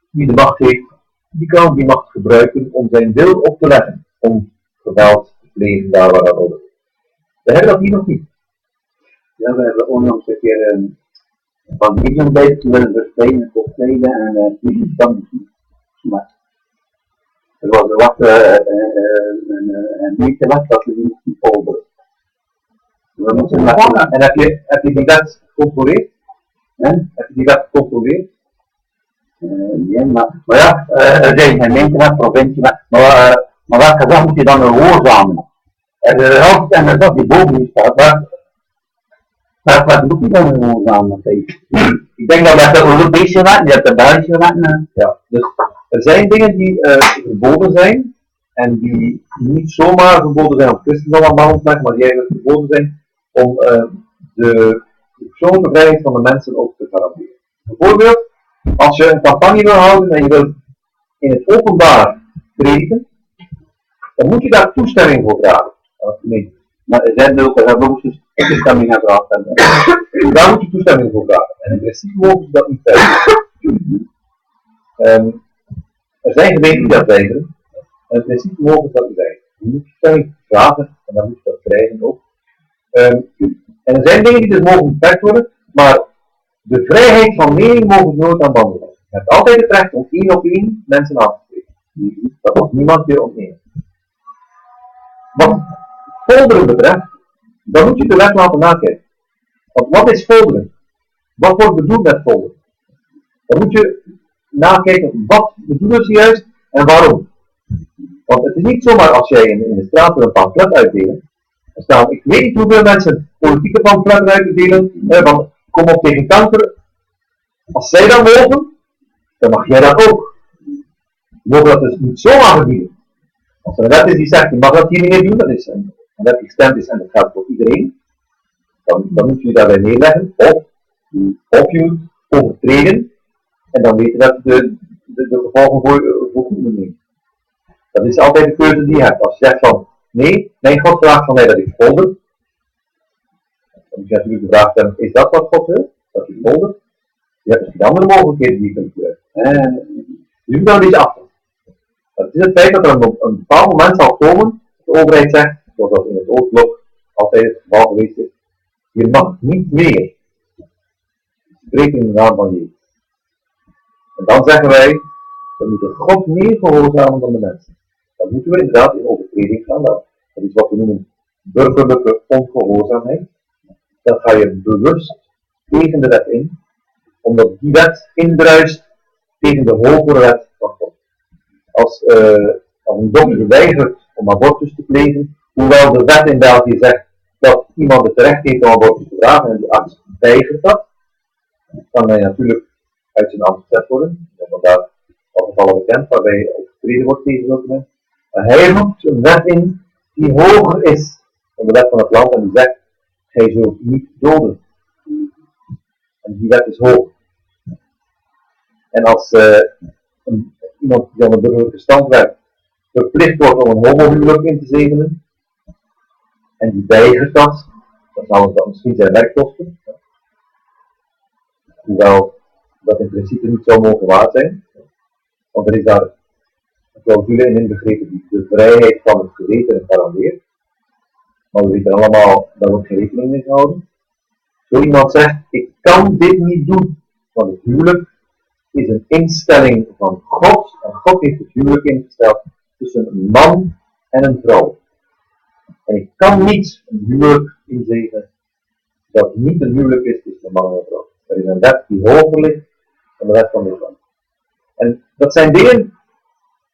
wie de macht heeft, die kan die macht gebruiken om zijn wil op te leggen, om geweld te plegen daar waar dat nodig is. We hebben dat hier nog niet. Ja, we hebben onlangs een keer van Medium bezig willen verspreiden voor steden en niet van maar er was een beetje wat dat we niet moesten volgen. We moeten en heb je die wet gecontroleerd? Heb je die wet gecontroleerd? Nee, maar ja, er zijn gemeenten, provincie, maar welke dag moet je dan gehoorzamen? De helft en de dag die boven staat, wat moet je dan gehoorzamen? Ik denk dat met de Europese wet, je hebt de Belgische wet. Ja, dus er zijn dingen die verboden zijn en die niet zomaar verboden zijn om christendom aan banden te leggen, maar die eigenlijk verboden zijn om de persoonlijke vrijheid van de mensen ook te garanderen. Bijvoorbeeld, als je een campagne wil houden en je wil in het openbaar prediken, dan moet je daar toestemming voor vragen. Nee. Maar er zijn ook toestemming gevraagd. Daar moet je toestemming voor vragen. En in principe mogen ze dat niet weigeren. Er zijn gemeenten die dat weigeren. En in principe mogen ze dat niet weigeren. Je moet toestemming vragen en dan moet je dat krijgen ook. En er zijn dingen die dus mogen beperkt worden, maar de vrijheid van mening mogen nooit aan banden leggen. Je hebt altijd het recht om 1 op 1 mensen aan te spreken. Dat mag niemand weer ontnemen. Wat folderen betreft, dan moet je de wet laten nakijken. Want wat is folderen? Wat wordt bedoeld met folderen? Dan moet je nakijken, wat bedoelen ze juist en waarom. Want het is niet zomaar als jij in de straat een pamflet uitdelen. Er staan, ik weet niet hoeveel mensen politieke pamfletten uitdelen, van kom op tegen kanker. Als zij dat mogen, dan mag jij dat ook. Je mag dat dus niet zomaar verbieden. Als er een wet is die zegt, je mag dat hier niet meer doen, dan wet die gestemd is en dat geldt voor iedereen, dan moet je daarbij neerleggen, of je moet overtreden, en dan weet je dat de gevolgen voor goed nemen. Dat is altijd de keuze die je hebt. Als je zegt van, nee, mijn God vraagt van mij dat ik folder, dan moet je natuurlijk de vraag stellen, is dat wat God wil? Dat je folder? Je hebt misschien andere mogelijkheden die je kunt gebruiken. Dus je moet daar een beetje achter. Het is het feit dat er een bepaald moment zal komen, dat de overheid zegt, zoals dat in het Oostblok altijd het geval geweest is, je mag niet meer spreken in de naam van Jezus. En dan zeggen wij, we moeten God meer gehoorzamen dan de mensen. Dan moeten we inderdaad in overtreding gaan. Dat is wat we noemen burgerlijke ongehoorzaamheid. Dan ga je bewust tegen de wet in, omdat die wet indruist tegen de hogere wet van God. Als een dokter weigert om abortus te plegen, hoewel de wet in België zegt dat iemand het recht heeft om abortus te vragen en de arts weigert dat, kan hij natuurlijk uit zijn ambt gezet worden. We hebben daar al gevallen bekend waarbij overtreden wordt tegen zulke mensen. Maar hij roept een wet in die hoger is dan de wet van het land en die zegt, gij zult niet doden. En die wet is hoog. En als iemand die aan de burgerlijke stand werkt verplicht wordt om een homohuwelijk in te zegenen, en die weigert dat, dan zou het misschien zijn werk kosten. Hoewel dat in principe niet zou mogen waar zijn, want er is daar een clausule in inbegrepen die de vrijheid van het geweten garandeert. Maar we weten allemaal, daar wordt geen rekening mee gehouden. Zo iemand zegt, ik kan dit niet doen, want het huwelijk is een instelling van God, en God heeft het huwelijk ingesteld tussen een man en een vrouw. En ik kan niet een huwelijk inzegenen dat niet een huwelijk is tussen een man en een vrouw. Er is een wet die hoger ligt dan de wet van dit land. En dat zijn dingen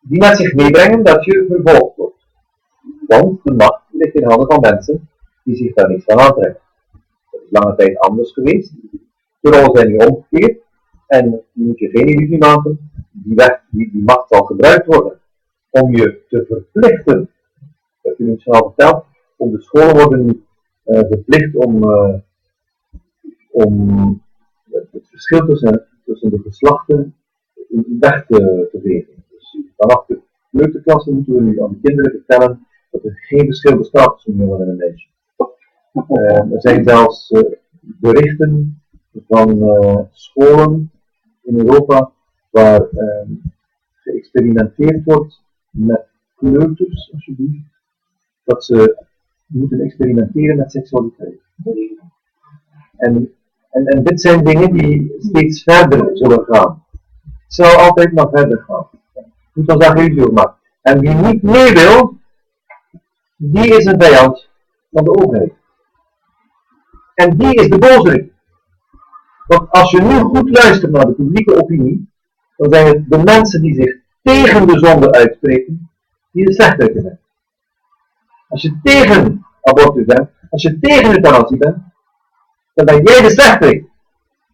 die met zich meebrengen dat je vervolgd wordt. Want de macht ligt in handen van mensen die zich daar niks van aantrekken. Dat is lange tijd anders geweest. De rollen zijn nu omgekeerd. En je moet je geen illusie maken, die macht zal gebruikt worden om je te verplichten. Dat heb je misschien al verteld. Om de scholen worden nu verplicht om het verschil tussen de geslachten weg te vegen. Dus vanaf de kleuterklasse moeten we nu aan de kinderen vertellen dat er geen verschil bestaat tussen een jongen en een meisje. Er zijn zelfs berichten van scholen in Europa waar geëxperimenteerd wordt met kleuters, alsjeblieft, dat ze moeten experimenteren met seksualiteit. En dit zijn dingen die steeds verder zullen gaan. Het zal altijd maar verder gaan. Moet ons daar geen illusie over maken. En wie niet mee wil, die is een vijand van de overheid. En die is de bozerik. Want als je nu goed luistert naar de publieke opinie, dan zijn het de mensen die zich tegen de zonde uitspreken, die de slechteriken zijn. Als je tegen abortus bent, als je tegen euthanasie bent, dan ben jij de slechterik.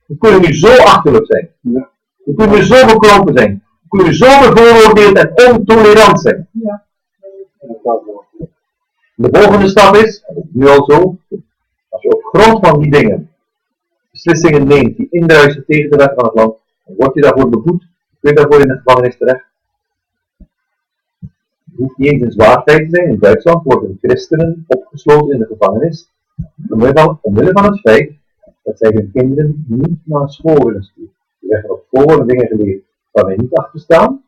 Dan kun je nu zo achterlijk zijn. Dan kun je zo bekrompen zijn. Dan kun je zo bevooroordeeld en ontolerant zijn. De volgende stap is, en dat is nu al zo, als je op grond van die dingen beslissingen neemt die indruisen tegen de wet van het land, dan word je daarvoor beboet, kun je daarvoor in de gevangenis terecht. Het hoeft niet eens een zwaar feit te zijn. In Duitsland worden christenen opgesloten in de gevangenis, omwille van het feit dat zij hun kinderen niet naar school willen sturen. Ze zeggen op school worden dingen geleerd waar wij niet achter staan.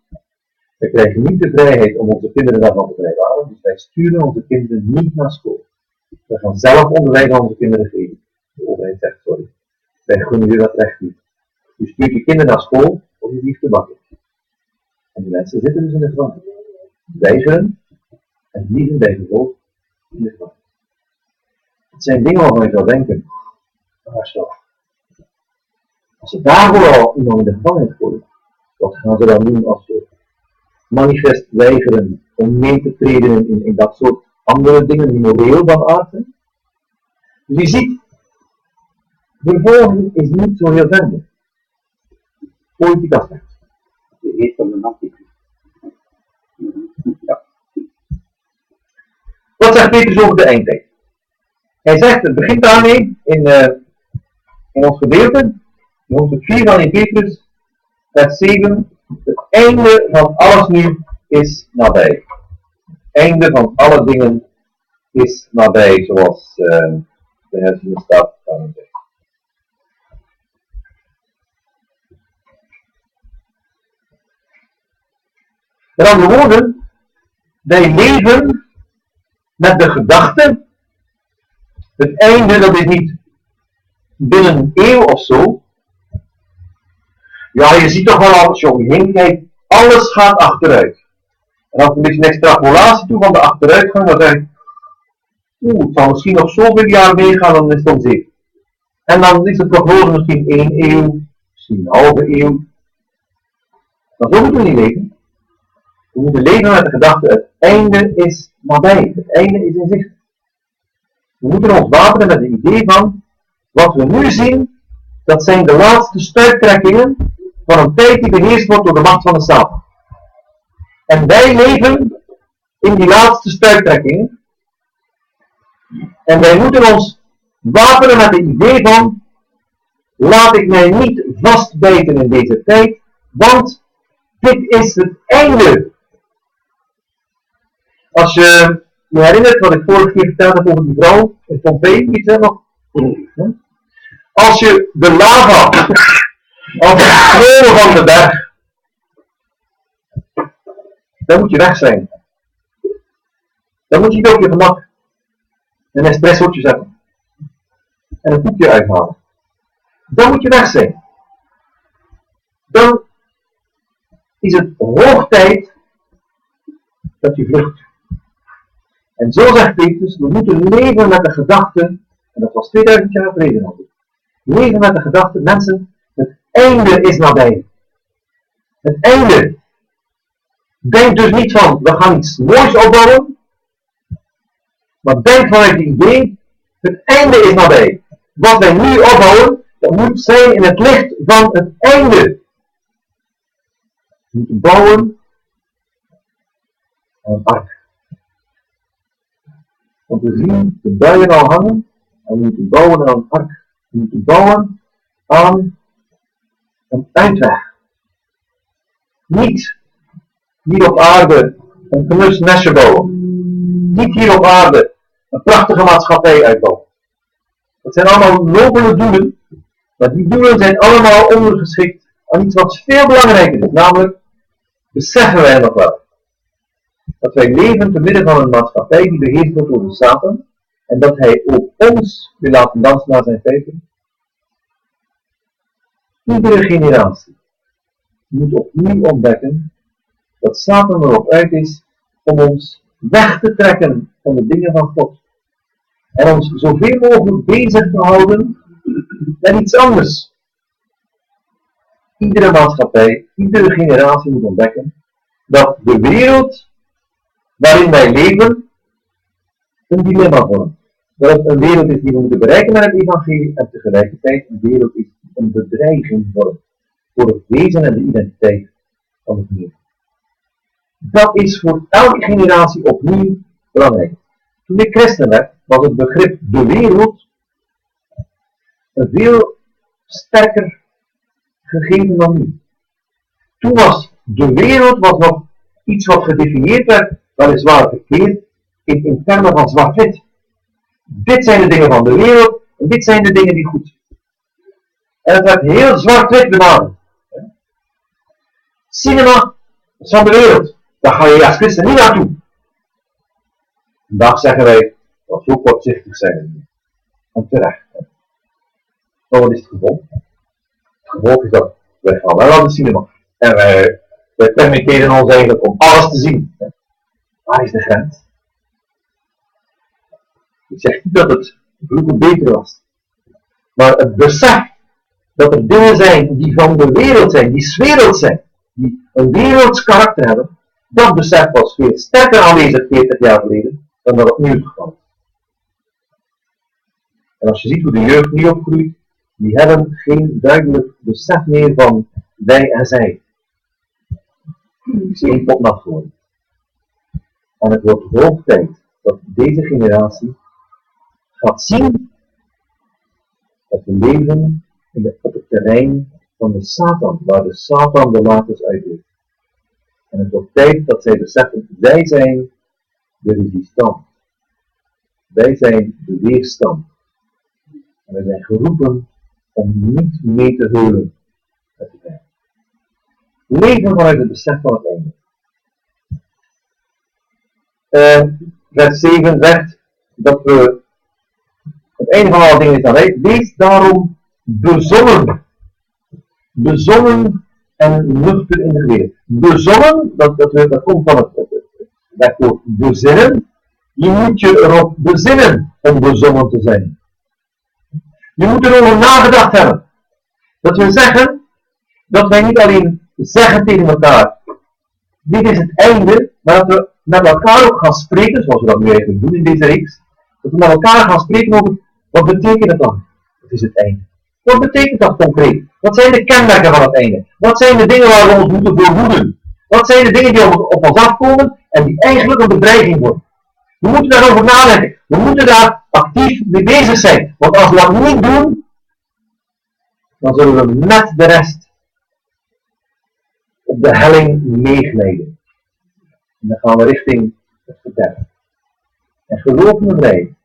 Wij krijgen niet de vrijheid om onze kinderen daarvan te vrijwaren, dus wij sturen onze kinderen niet naar school. Wij gaan zelf onderwijs aan onze kinderen geven. De overheid zegt, sorry, wij gunnen je dat recht niet. Je stuurt je kinderen naar school of je lief te bakken. En die mensen zitten dus in de gevangenis. Weigeren en liegen bij gevolg in de gevangenis. Het zijn dingen waarvan je zou denken, als ze daarvoor al iemand in de gevangenis gooien, wat gaan ze dan doen als ze manifest weigeren om mee te treden in dat soort andere dingen die moreel van aard zijn? Dus je ziet, vervolging is niet zo heel ver. Politiek aspect. De geest van de nacht. Ja. Wat zegt Petrus over de eindtijd? Hij zegt, het begint daarmee in ons gedeelte, in hoofdstuk 4 van 1 Petrus, vers 7, het einde van alles nu is nabij. Het einde van alle dingen is nabij, zoals de herziene staat daarin zegt. Met andere woorden, wij leven met de gedachte, het einde dat is niet binnen een eeuw of zo. Ja, je ziet toch wel als je om je heen kijkt, alles gaat achteruit. En als ik een beetje een extrapolatie toe van de achteruitgang, dan zeg ik, het zal misschien nog zoveel jaar meegaan, dan is het om 7. En dan is de prognose misschien 1 eeuw, misschien een halve eeuw. Maar zo moeten we niet leven. We moeten leven met de gedachte, het einde is nabij, het einde is in zicht. We moeten ons wapenen met het idee van, wat we nu zien, dat zijn de laatste stuiptrekkingen van een tijd die beheerst wordt door de macht van de Satan. En wij leven in die laatste stuiptrekkingen. En wij moeten ons wapenen met het idee van, laat ik mij niet vastbijten in deze tijd, want dit is het einde. Als je je herinnert wat ik vorige keer verteld heb over die vrouw in Pompeii, iets hè, nog? Als je de lava, als de stromen van de berg, dan moet je weg zijn. Dan moet je niet op je gemak een espressootje zetten en een koekje uithalen. Dan moet je weg zijn. Dan is het hoog tijd dat je vlucht. En zo zegt Petrus, we moeten leven met de gedachte, en dat was 2000 jaar geleden al. Leven met de gedachte, mensen, het einde is nabij. Het einde. Denk dus niet van, we gaan iets moois opbouwen, maar denk vanuit het idee, het einde is nabij. Wat wij nu opbouwen, dat moet zijn in het licht van het einde. We moeten bouwen aan een ark. Want we zien de buien al hangen en we moeten bouwen aan een ark. We moeten bouwen aan een uitweg. Niet hier op aarde een gemust nestje bouwen. Niet hier op aarde een prachtige maatschappij uitbouwen. Dat zijn allemaal nobele doelen, maar die doelen zijn allemaal ondergeschikt aan iets wat veel belangrijker is. Namelijk, beseffen wij nog wel dat wij leven te midden van een maatschappij die beheerst wordt door de Satan en dat hij ook ons wil laten dansen naar zijn feiten. Iedere generatie moet opnieuw ontdekken dat Satan erop uit is om ons weg te trekken van de dingen van God. En ons zoveel mogelijk bezig te houden met iets anders. Iedere maatschappij, iedere generatie moet ontdekken dat de wereld waarin wij leven een dilemma vormt. Dat het een wereld is die we moeten bereiken met het evangelie en tegelijkertijd een wereld is die een bedreiging vormt voor het wezen en de identiteit van het leven. Dat is voor elke generatie opnieuw belangrijk. Toen ik christen werd, was het begrip de wereld een veel sterker gegeven dan nu. Toen was de wereld nog iets wat gedefinieerd werd, weliswaar verkeerd, in termen van zwart-wit. Dit zijn de dingen van de wereld en dit zijn de dingen die goed zijn. En het werd heel zwart-wit benaderd. Cinema is van de wereld. Daar ga je als christen niet naartoe. Vandaag zeggen wij, dat zo kortzichtig zijn. En terecht. Maar wat is het gevolg? Het gevolg is dat wij gaan wel aan de cinema. En wij permitteren ons eigenlijk om alles te zien. Waar is de grens? Ik zeg niet dat het vroeger beter was. Maar het besef dat er dingen zijn die van de wereld zijn, die 's werelds zijn, die een werelds karakter hebben, dat besef was veel sterker aanwezig 40 jaar geleden dan dat het nu het geval is. En als je ziet hoe de jeugd nu opgroeit, die hebben geen duidelijk besef meer van wij en zij. Het is één pot nat geworden. En het wordt hoog tijd dat deze generatie gaat zien dat we leven op het terrein van de Satan, waar de Satan de lakens uitleeft. En het wordt tijd dat zij beseffen, wij zijn de resistant. Wij zijn de weerstand. En wij zijn geroepen om niet mee te heulen met de vijand. Leven vanuit het besef van het einde. Vers 7 zegt dat we het einde van alle dingen is aan. Wees daarom bezonnen. Bezonnen en nuchter in de gebeden. Bezonnen, dat komt van het werkwoord bezinnen. Je moet je erop bezinnen om bezonnen te zijn. Je moet erover nagedacht hebben. Dat wil zeggen dat wij niet alleen zeggen tegen elkaar, dit is het einde, maar dat we met elkaar ook gaan spreken, zoals we dat nu eigenlijk doen in deze reeks. Dat we met elkaar gaan spreken over, wat betekent het dan? Het is het einde. Wat betekent dat concreet? Wat zijn de kenmerken van het einde? Wat zijn de dingen waar we ons moeten voor hoeden? Wat zijn de dingen die op ons afkomen en die eigenlijk een bedreiging worden? We moeten daarover nadenken. We moeten daar actief mee bezig zijn. Want als we dat niet doen, dan zullen we met de rest op de helling meeglijden. En dan gaan we richting het verderf. En geloof me vrij,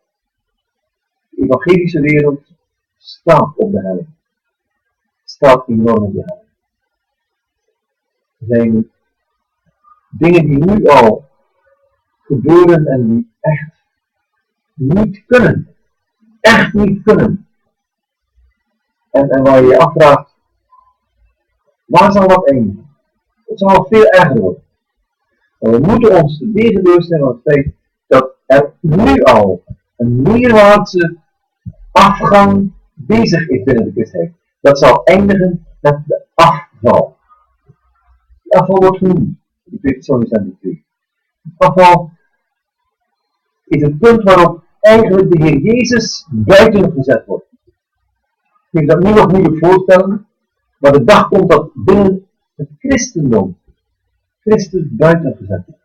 de evangelische wereld staat op de helling. Staat enorm op de helling. Er zijn dingen die nu al gebeuren en die echt niet kunnen. Echt niet kunnen. En waar je je afvraagt, waar zal dat eindigen? Het zal veel erger worden. En we moeten ons deze bewust zijn van het feit dat er nu al een neerwaartse afgang bezig is binnen de christenheid. Dat zal eindigen met de afval. De afval wordt genoemd. De 2 Thessalonicenzen 2. Afval is een punt waarop eigenlijk de Heer Jezus buiten gezet wordt. Ik kan dat nu nog moeilijk voorstellen, maar de dag komt dat binnen het christendom Christus buiten gezet wordt.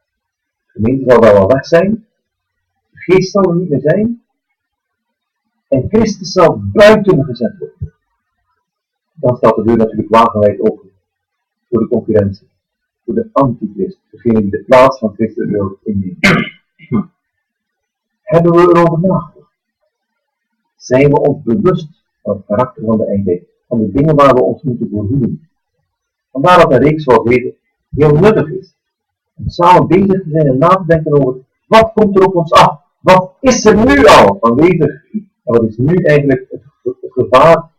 De gemeente zal wel weg zijn, de geest zal er niet meer zijn, en Christus zal buiten gezet worden. Dan staat de deur natuurlijk wagenwijd open voor de concurrentie, voor de antichrist, degene die de plaats van Christus wil innemen. Hebben we erover nagedacht? Zijn we ons bewust van het karakter van de eindtijd, van de dingen waar we ons moeten voor hoeden? Vandaar dat een reeks zoals deze heel nuttig is. Om samen bezig te zijn en na te denken over wat komt er op ons af? Wat is er nu al aanwezig? En wat is nu eigenlijk het gevaar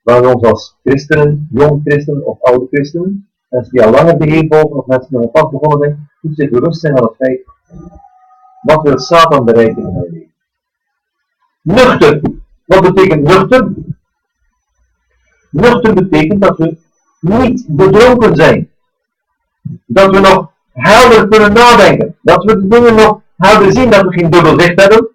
waar we ons als christenen, jong christenen of oude christenen, mensen die al langer de Heer volgen of mensen die nog pas begonnen zijn, moeten zich bewust zijn van het feit, wat wil Satan bereiken in mijn leven? Nuchter. Wat betekent nuchter? Nuchter betekent dat we niet bedronken zijn. Dat we nog helder kunnen nadenken. Dat we de dingen nog helder zien. Dat we geen dubbel zicht hebben.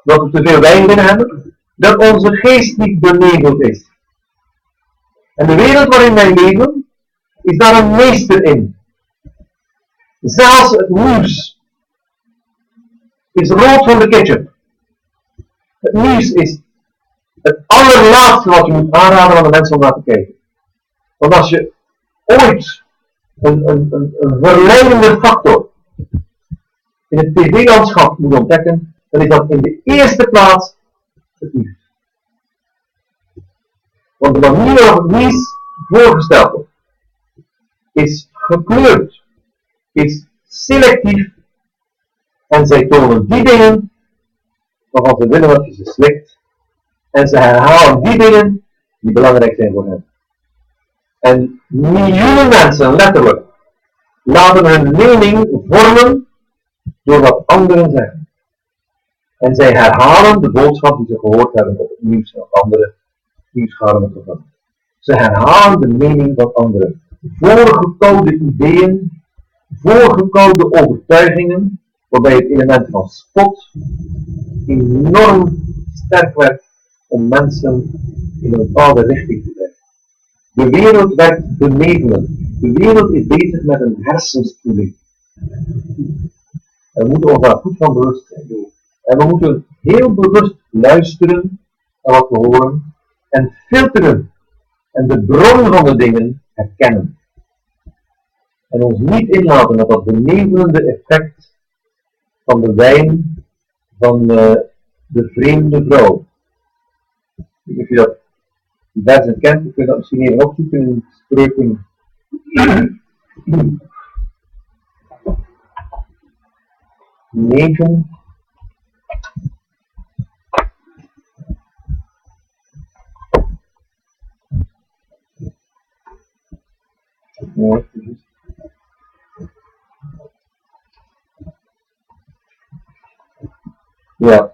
Dat we te veel wijn binnen hebben. Dat onze geest niet beneveld is. En de wereld waarin wij leven, is daar een meester in. Zelfs het nieuws is rood van de ketchup. Het nieuws is het allerlaatste wat je moet aanraden aan de mensen om naar te kijken. Want als je ooit een verleidende factor in het tv-landschap moet ontdekken, dan is dat in de eerste plaats het nieuws. Want de manier waarop het nieuws voorgesteld wordt, is gekleurd, is selectief, en zij tonen die dingen waarvan ze willen dat je ze slikt, en ze herhalen die dingen die belangrijk zijn voor hen. En miljoenen mensen, letterlijk, laten hun mening vormen door wat anderen zeggen. En zij herhalen de boodschap die ze gehoord hebben op het nieuws of andere nieuwsgaden gevonden. Ze herhalen de mening van anderen. Voorgekoude ideeën, voorgekoude overtuigingen, waarbij het element van spot enorm sterk werd om mensen in een bepaalde richting te brengen. De wereld werkt benevelen. De wereld is bezig met een hersenspoeling. En we moeten ons daar goed van bewust zijn. En we moeten heel bewust luisteren naar wat we horen en filteren en de bron van de dingen herkennen. En ons niet inlaten met dat benevelende effect van de wijn van de vreemde vrouw. Ik weet niet of je dat versen kent, je kunt dat misschien even opzoeken in Spreuken 9. Ja.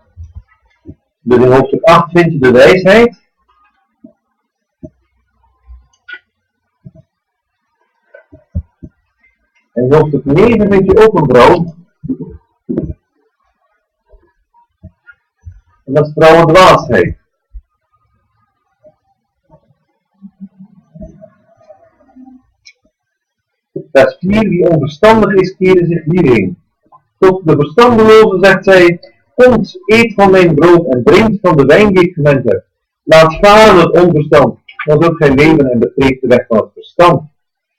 Dus in hoofdstuk 8 vind je de wijsheid. En in hoofdstuk 9 vind je ook een vrouw. En dat is vrouwendwaasheid. Vers 4, wie onverstandig is, keren zich hierheen. Tot de verstandeloze zegt zij, komt, eet van mijn brood en drink van de wijn die ik gemengd heb. Laat varen het onverstand, dan zult gij leven en betreedt de weg van het verstand.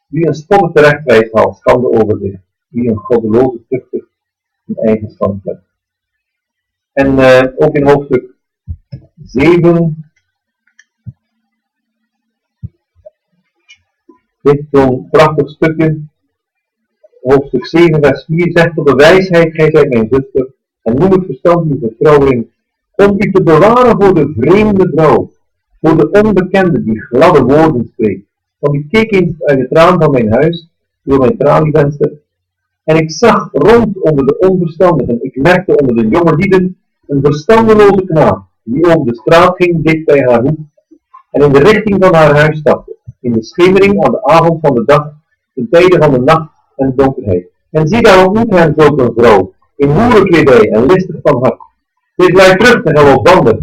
Wie een spotter terecht wijst, haalt schande over zich. Wie een goddeloze tuchtigt, een eigen stand legt. En ook in hoofdstuk 7 dit zo'n prachtig stukje. Hoofdstuk 7 vers 4 zegt tot de wijsheid, gij zijt mijn zuster, en noem het verstand uw vertrouweling, om u te bewaren voor de vreemde vrouw, voor de onbekende die gladde woorden spreekt. Want ik keek eens uit het raam van mijn huis, door mijn tralievenster, en ik zag rond onder de onverstandigen, ik merkte onder de jonge lieden een verstandeloze knaap, die over de straat ging, dicht bij haar hoek, en in de richting van haar huis stapte, in de schemering aan de avond van de dag, ten tijde van de nacht en donkerheid. En zie, daar ontmoet hem zulk een vrouw, in hoerenkledij en listig van hart. Zij blijft terug en gaat losbandig.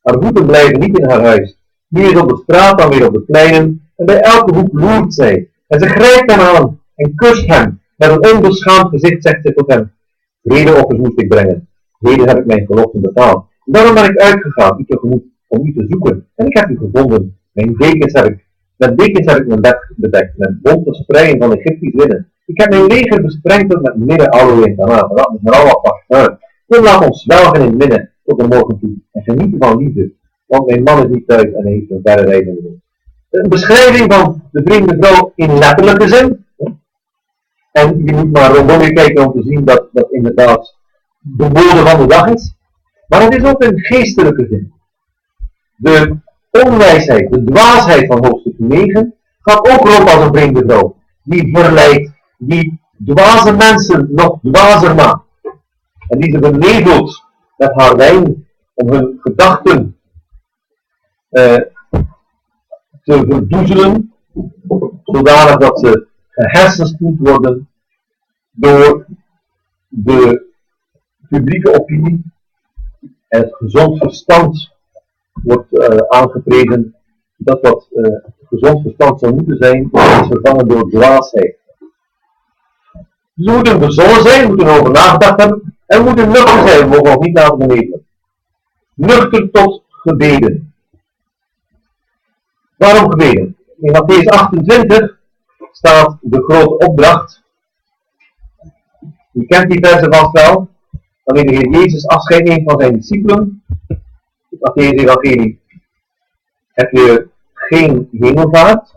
Haar voeten blijven niet in haar huis. Nu is op de straat, dan weer op de pleinen, en bij elke hoek loert zij. En ze grijpt hem aan en kust hem. Met een onbeschaamd gezicht zegt zij tot hem, vredeoffers moest ik brengen. Heden heb ik mijn geloften betaald. Daarom ben ik uitgegaan, u tegemoet, om u te zoeken. En ik heb u gevonden. Met dekens heb ik mijn bed bedekt, met bonte spreien van Egyptisch linnen. Ik heb mijn leger besprenkeld met midden aloe en granaat. Dat is vooral wat parfum. Kom, laat ons zwelgen in het midden tot de morgen toe. En genieten van liefde. Want mijn man is niet thuis en heeft een verre reis in de doen. Een beschrijving van de vreemde vrouw in letterlijke zin. En je moet maar rondom je kijken om te zien dat dat inderdaad de woorden van de dag is. Maar het is ook een geestelijke zin. De onwijsheid, de dwaasheid van hoofdstuk 9 gaat ook rond als een vreemde vrouw. Die verleidt, die dwaze mensen nog dwazer maakt. En die ze benevelt met haar wijn om hun gedachten te verdoezelen, zodanig dat ze gehersenspoeld worden door de publieke opinie en het gezond verstand wordt aangeprezen. Dat wat gezond verstand zou moeten zijn, is vervangen door dwaasheid. Dus we moeten bezonnen zijn, we moeten over nagedacht hebben en we moeten nuchter zijn, we mogen ons niet laten benevelen. Nuchter tot gebeden. Waarom gebeden? In Mattheüs 28 staat de grote opdracht. Je kent die versen vast wel. Wanneer de Heer Jezus afscheid neemt van zijn discipelen. In Mattheüs Evangelie heb je geen hemelvaart.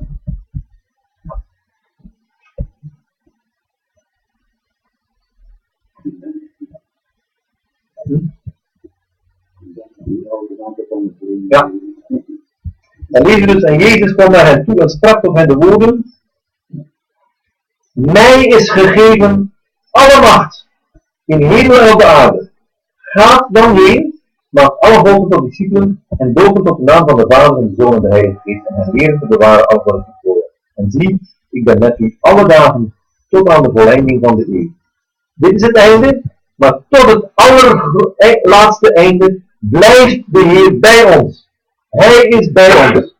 Ja. En lezen dus, en Jezus kwam naar hen toe en sprak tot hen de woorden: mij is gegeven alle macht in hemel en op de aarde. Gaat dan heen, maakt alle volken tot discipelen en dopen tot de naam van de Vader en de Zoon en de Heilige Geest en hen leren te bewaren alles wat ik u voor heb. En zie, ik ben met u alle dagen tot aan de volleinding van de eeuw. Dit is het einde, maar tot het allerlaatste einde blijft de Heer bij ons. Hij is bij ons.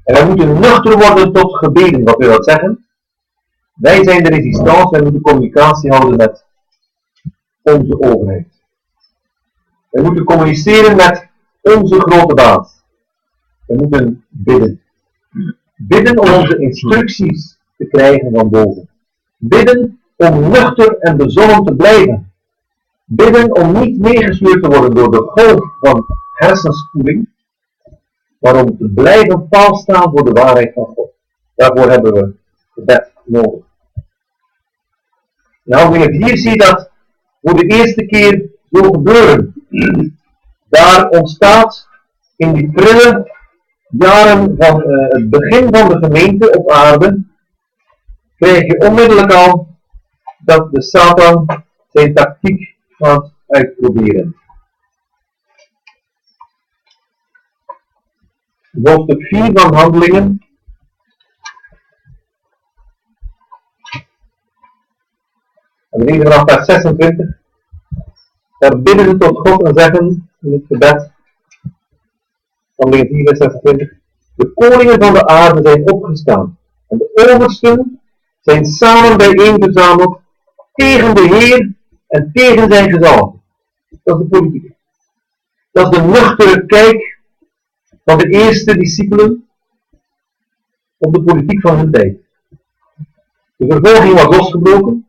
En wij moeten nuchter worden tot gebeden. Wat wil dat zeggen? Wij zijn de resistance, wij moeten communicatie houden met onze overheid. We moeten communiceren met onze grote baas. We moeten bidden. Bidden om onze instructies te krijgen van boven. Bidden om nuchter en bezonnen te blijven. Bidden om niet meegesleurd te worden door de golf van hersenspoeling, maar om te blijven paal staan voor de waarheid van God. Daarvoor hebben we gebed nodig. Nou, hier zie je dat voor de eerste keer zo gebeuren. Daar ontstaat in die prille jaren van het begin van de gemeente op aarde, krijg je onmiddellijk al dat de Satan zijn tactiek gaat uitproberen. Hoofdstuk 4 van Handelingen. En we lezen vanaf vers 26. Daar bidden ze tot God en zeggen in het gebed. Handelingen 4 vers 26. De koningen van de aarde zijn opgestaan. En de oversten zijn samen bijeenverzameld tegen de Heer en tegen zijn gezalfde. Dat is de politiek. Dat is de nuchtere kijk van de eerste discipelen op de politiek van hun tijd. De vervolging was losgebroken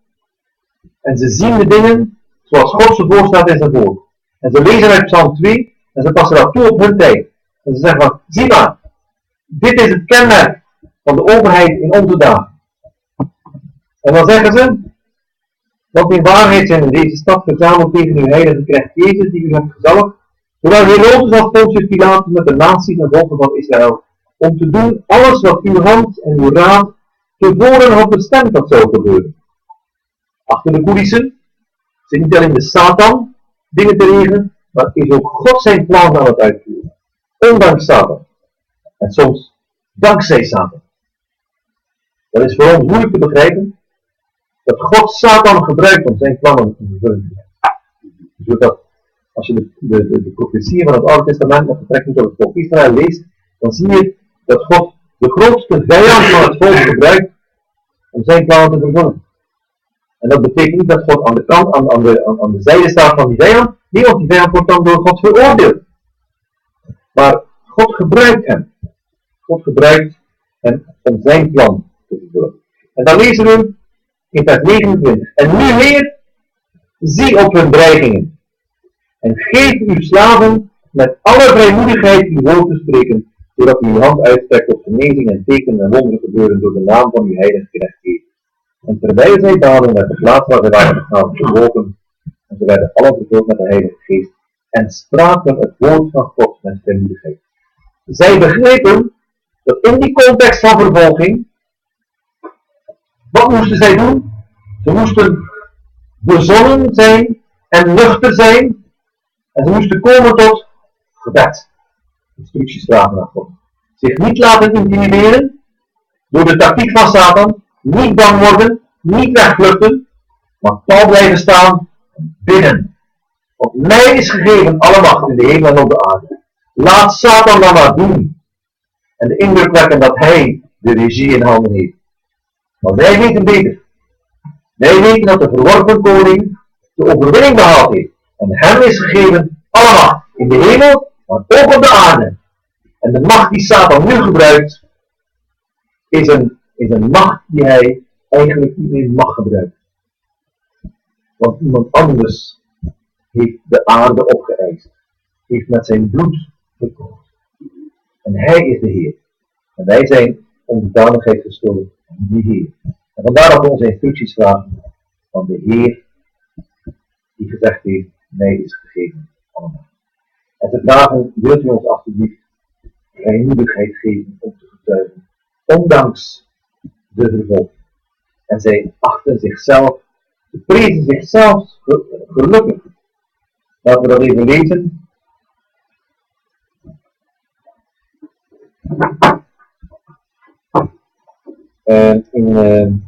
en ze zien de dingen zoals God ze voorstaat in zijn woord. En ze lezen uit Psalm 2 en ze passen dat toe op hun tijd. En ze zeggen van, zie maar, dit is het kenmerk van de overheid in onze dagen. En dan zeggen ze, want in waarheid zijn in deze stad verzameld tegen uw heilige knecht Jezus die u hebt gezalfd, zowel Herodes als Pontius Pilatus met de naties en volken van Israël, om te doen alles wat uw hand en uw raad tevoren had bestemd dat zou gebeuren. Achter de coulissen zit niet alleen de Satan dingen te regelen, maar is ook God zijn plan aan het uitvoeren. Ondanks Satan. En soms dankzij Satan. Dat is voor ons moeilijk te begrijpen, dat God Satan gebruikt om zijn plannen te vervullen. Zodat als je de profetieën van het Oude Testament met betrekking tot het volk Israël leest, dan zie je dat God de grootste vijand van het volk gebruikt om zijn plannen te vervullen. En dat betekent niet dat God aan de kant, aan de zijde staat van die vijand. Nee, want die vijand wordt dan door God veroordeeld. Maar God gebruikt hem. God gebruikt hem om zijn plan te vervullen. En dan lezen we in vers 29. En nu, Heer, zie op hun dreigingen. En geef uw slaven met alle vrijmoedigheid uw woord te spreken, zodat u uw hand uitstrekt tot genezing en tekenen en wonderen gebeuren door de naam van uw heilige knecht Jezus. En terwijl zij baden met de plaats waar zij waren gegaan bewogen, en ze werden allen vervuld met de Heilige Geest, en spraken het woord van God met vrijmoedigheid. Zij begrepen dat in die context van vervolging, wat moesten zij doen? Ze moesten bezonnen zijn en nuchter zijn, en ze moesten komen tot gebed. Instructies vragen naar God. Zich niet laten intimideren door de tactiek van Satan, niet bang worden, niet wegvluchten, maar pal blijven staan en bidden. Want mij is gegeven alle macht in de hemel en op de aarde. Laat Satan dan maar doen. En de indruk wekken dat hij de regie in handen heeft. Maar wij weten beter. Wij weten dat de verworpen koning de overwinning behaald heeft. En hem is gegeven alle macht in de hemel, maar ook op de aarde. En de macht die Satan nu gebruikt, is een macht die hij eigenlijk niet meer mag gebruiken. Want iemand anders heeft de aarde opgeëist. Heeft met zijn bloed gekocht. En hij is de Heer. En wij zijn onderdanigheid geschuldigd aan die Heer. En vandaar dat we onze instructies vragen van de Heer die gezegd heeft, mij is gegeven allemaal. En te vragen, wilt u ons alsjeblieft vrijmoedigheid geven om te getuigen, ondanks de vervolging. En zij achten zichzelf, ze prezen zichzelf gelukkig. Laten we dat even lezen. In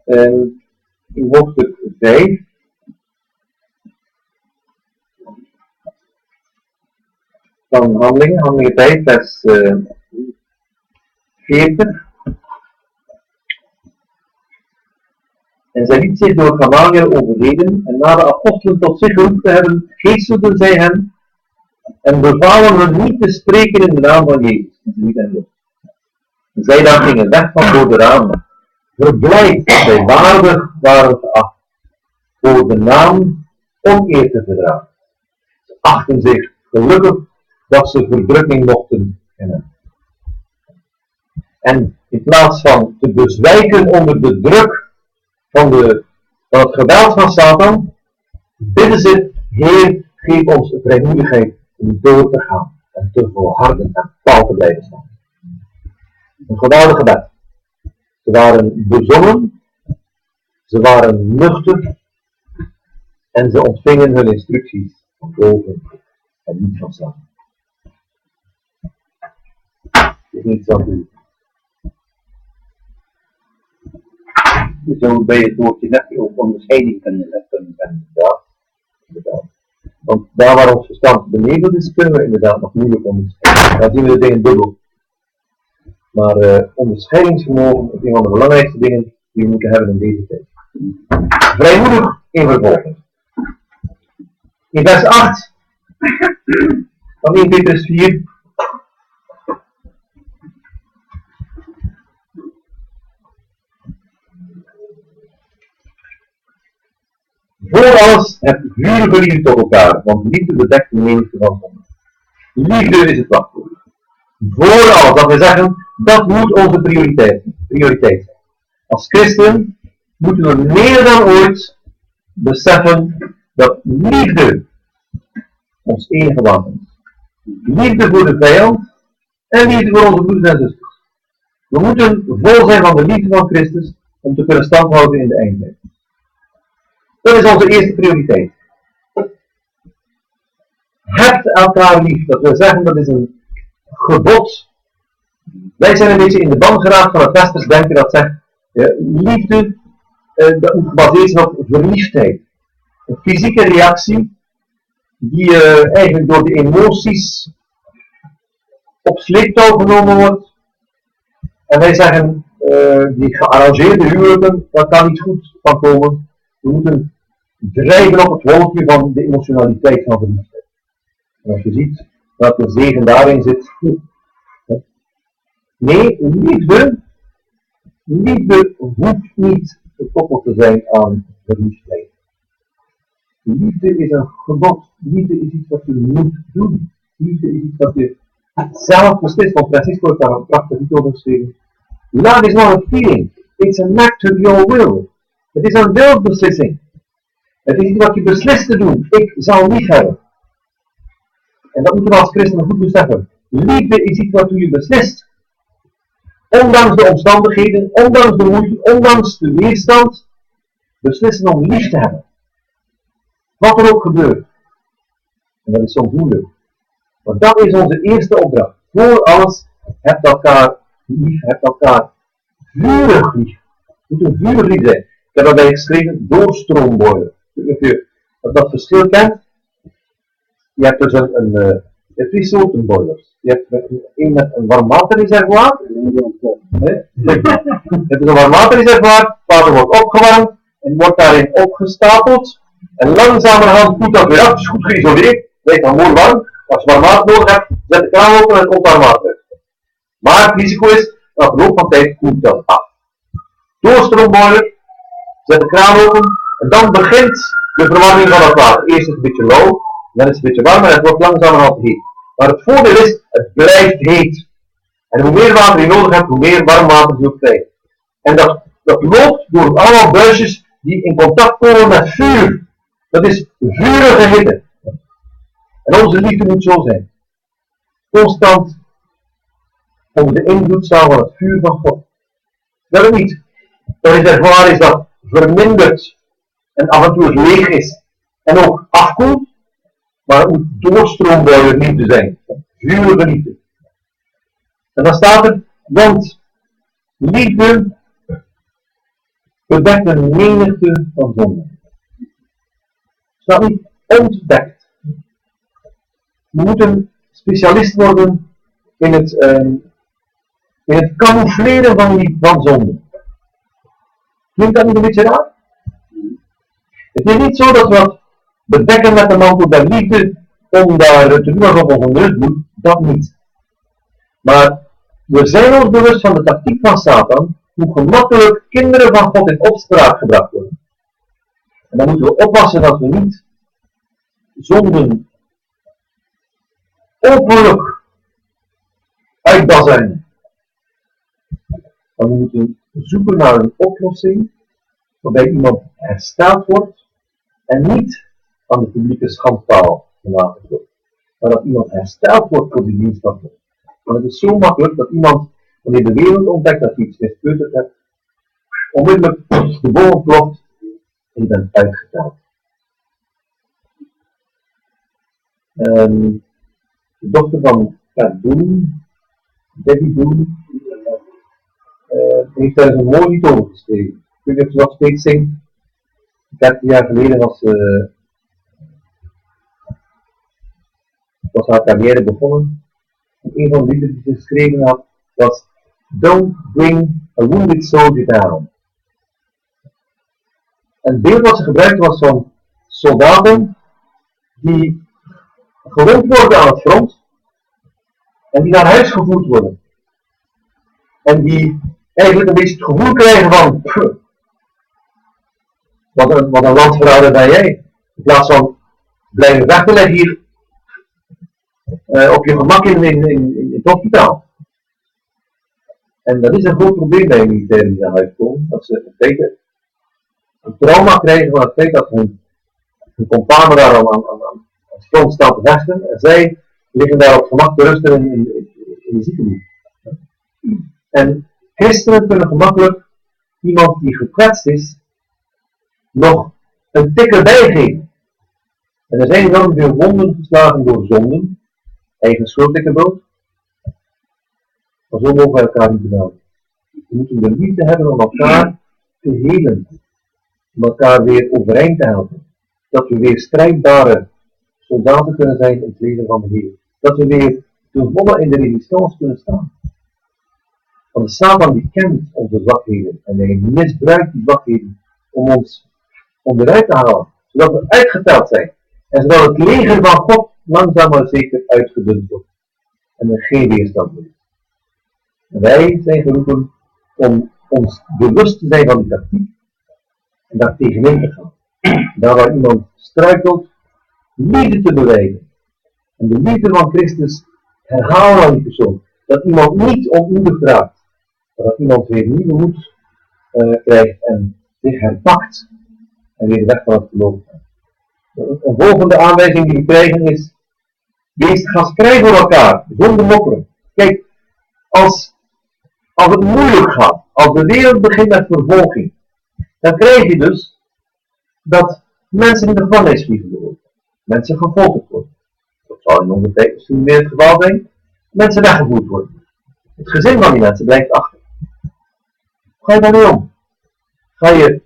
in hoofdstuk 5. Van Handelingen 5, vers 40. En zij liet zich door Gamaliel overreden, en na de apostelen tot zich geroepen te hebben, geestelden zij hen, en bevalen hun niet te spreken in de naam van Jezus. En zij dan gingen weg van voor de ramen, verblijd dat zij waardig waren geacht, voor de naam oneer te verdragen. Ze achten zich gelukkig dat ze verdrukking mochten kennen. En in plaats van te bezwijken onder de druk van het geweld van Satan, bidden ze: Heer, geef ons de vrijmoedigheid om door te gaan en te volharden en pal te blijven staan. Een geweldig gebed. Ze waren bezonnen, ze waren nuchter en ze ontvingen hun instructies van boven en niet van Satan. Het is niet zo goed. Zo bij het woordje net ook onderscheiding kunnen zetten. Ja, inderdaad. Want daar waar ons verstand beneveld is, kunnen we inderdaad nog moeilijk onderscheiden. Dan zien we de dingen dubbel. Maar onderscheidingsvermogen is een van de belangrijkste dingen die we moeten hebben in deze tijd. Vrijmoedig in vervolging. In vers 8 van 1 Petrus 4. Voor alles heb vurige liefde tot elkaar, want liefde bedekt de menigte van zonde. Liefde is het wachtwoord. Voor alles, dat we zeggen, dat moet onze prioriteit zijn. Als christen moeten we meer dan ooit beseffen dat liefde ons enige wapen is. Liefde voor de vijand en liefde voor onze broeders en zusters. We moeten vol zijn van de liefde van Christus om te kunnen standhouden in de eindtijd. Dat is onze eerste prioriteit. Hebt elkaar lief. Dat wil zeggen, dat is een gebod. Wij zijn een beetje in de ban geraakt van het westers denken dat zegt, liefde dat moet gebaseerd zijn op verliefdheid. Een fysieke reactie die eigenlijk door de emoties op sleeptouw genomen wordt. En wij zeggen, die gearrangeerde huwelijken, daar kan niet goed van komen. We moeten drijven op het wolkje van de emotionaliteit van verliefdheid. En als je ziet dat de zegen daarin zit. Nee, liefde hoeft niet gekoppeld te zijn aan verliefdheid. Liefde is een gebod. Liefde is iets wat je moet doen. Liefde is iets wat je zelf beslist. Want Francisco heeft daar een prachtig iets over geschreven. Love is not a feeling. It's an act of your will. Het is een wilsbeslissing. Het is iets wat je beslist te doen. Ik zal lief hebben. En dat moeten we als christenen goed beseffen. Liefde is iets wat je beslist. Ondanks de omstandigheden, ondanks de moeite, ondanks de weerstand, beslissen om lief te hebben. Wat er ook gebeurt. En dat is soms moeilijk. Maar dat is onze eerste opdracht. Voor alles, hebt elkaar lief, hebt elkaar vurig lief. Het moet een vurig lief zijn. Ik heb daarbij geschreven doorstroomboiler. Ik weet niet of je dat verschil kent. Je hebt dus je hebt twee soorten boilers. Je hebt een met een warmwaterreservoir. Je hebt dus een warmwaterreservoir, water wordt opgewarmd en wordt daarin opgestapeld. En langzamerhand koelt dat weer af, het is goed geïsoleerd, blijft dan mooi warm. Als je warm water nodig hebt, zet de kraan open en het komt warm water. Maar het risico is, na verloop van tijd koelt dat af. Doorstroomboiler, zet de kraan open en dan begint de verwarming van het water. Eerst is het een beetje lauw, dan is het een beetje warm en het wordt langzamerhand heet. Maar het voordeel is, het blijft heet. En hoe meer water je nodig hebt, hoe meer warm water je ook krijgt. En dat loopt door allemaal buisjes die in contact komen met vuur. Dat is vurige hitte. En onze liefde moet zo zijn. Constant onder de invloed staan van het vuur van God. Dat is niet. Dat reservoir is dat verminderd en af en toe leeg is en ook afkoelt. Maar het moet doorstroomboiler liefde zijn. Vurige liefde. En dan staat er, want liefde bedekt een menigte van zonden. Staat niet ontdekt. We moeten specialist worden in het camoufleren van zonden. Klinkt dat niet een beetje raar? Het is niet zo dat we het bedekken met de mantel der liefde om daar te doen alsof we onrust doen, dat niet. Maar we zijn ons bewust van de tactiek van Satan, hoe gemakkelijk kinderen van God in opspraak gebracht worden. En dan moeten we oppassen dat we niet zonden openlijk uitbazuinen. Maar we moeten zoeken naar een oplossing waarbij iemand hersteld wordt en niet aan de publieke schandpaal gelaten wordt. Maar dat iemand hersteld wordt voor de dienst van God. Want het is zo makkelijk dat iemand, wanneer de wereld ontdekt dat je iets mispeuterd hebt, onmiddellijk de boom klopt en je bent uitgeteld. De dochter van Boone, Debbie Boone, heeft daar een mooi lied over geschreven. Ik weet niet of ze nog steeds zingt. 13 jaar geleden was haar carrière begonnen. En een van de liederen die ze geschreven had was Don't Bring a Wounded Soldier Down. En het beeld wat ze gebruikte was van soldaten die gewond worden aan het front en die naar huis gevoerd worden. En die eigenlijk een beetje het gevoel krijgen van wat een landverrader ben jij. In plaats van blijven weg te leggen hier op je gemak in het hospitaal. En dat is een groot probleem bij militairen die naar huis komen. Dat ze in feite een trauma krijgen van het feit dat hun companen daar aan het front staan te vechten. En zij liggen daar op gemak te rusten in de ziekenhuis. En christenen kunnen gemakkelijk iemand die gekwetst is nog een tik erbij geven. En er zijn enorm veel wonden geslagen door zonden, eigen schuld dikke dood. Maar zo mogen we elkaar niet bedanken. We moeten de liefde hebben om elkaar te helen, om elkaar weer overeind te helpen. Dat we weer strijdbare soldaten kunnen zijn in het leven van de Heer. Dat we weer ten volle in de resistance kunnen staan. Want de Satan die kent onze zwakheden en hij misbruikt die zwakheden om ons onderuit te halen, zodat we uitgeteld zijn en zodat het leger van God langzaam maar zeker uitgedund wordt en er geen weerstand meer is. En wij zijn geroepen om ons bewust te zijn van die tactiek en daar tegenin te gaan. Daar waar iemand struikelt, liefde te bewijzen en de liefde van Christus herhalen aan die persoon. Dat iemand niet ontmoedigd raakt. Dat iemand weer nieuwe moed krijgt en zich herpakt en weer de weg van het geloof gaat. Een volgende aanwijzing die we krijgen is: wees gastvrij voor elkaar, zonder mopperen. Kijk, als het moeilijk gaat, als de wereld begint met vervolging, dan krijg je dus dat mensen in de gevangenis vliegen worden, mensen gefolterd worden. Dat zal in onze tijd misschien meer het geval zijn, mensen weggevoerd worden. Het gezin van die mensen blijft achter. Hoe ga je daarmee om? Ga je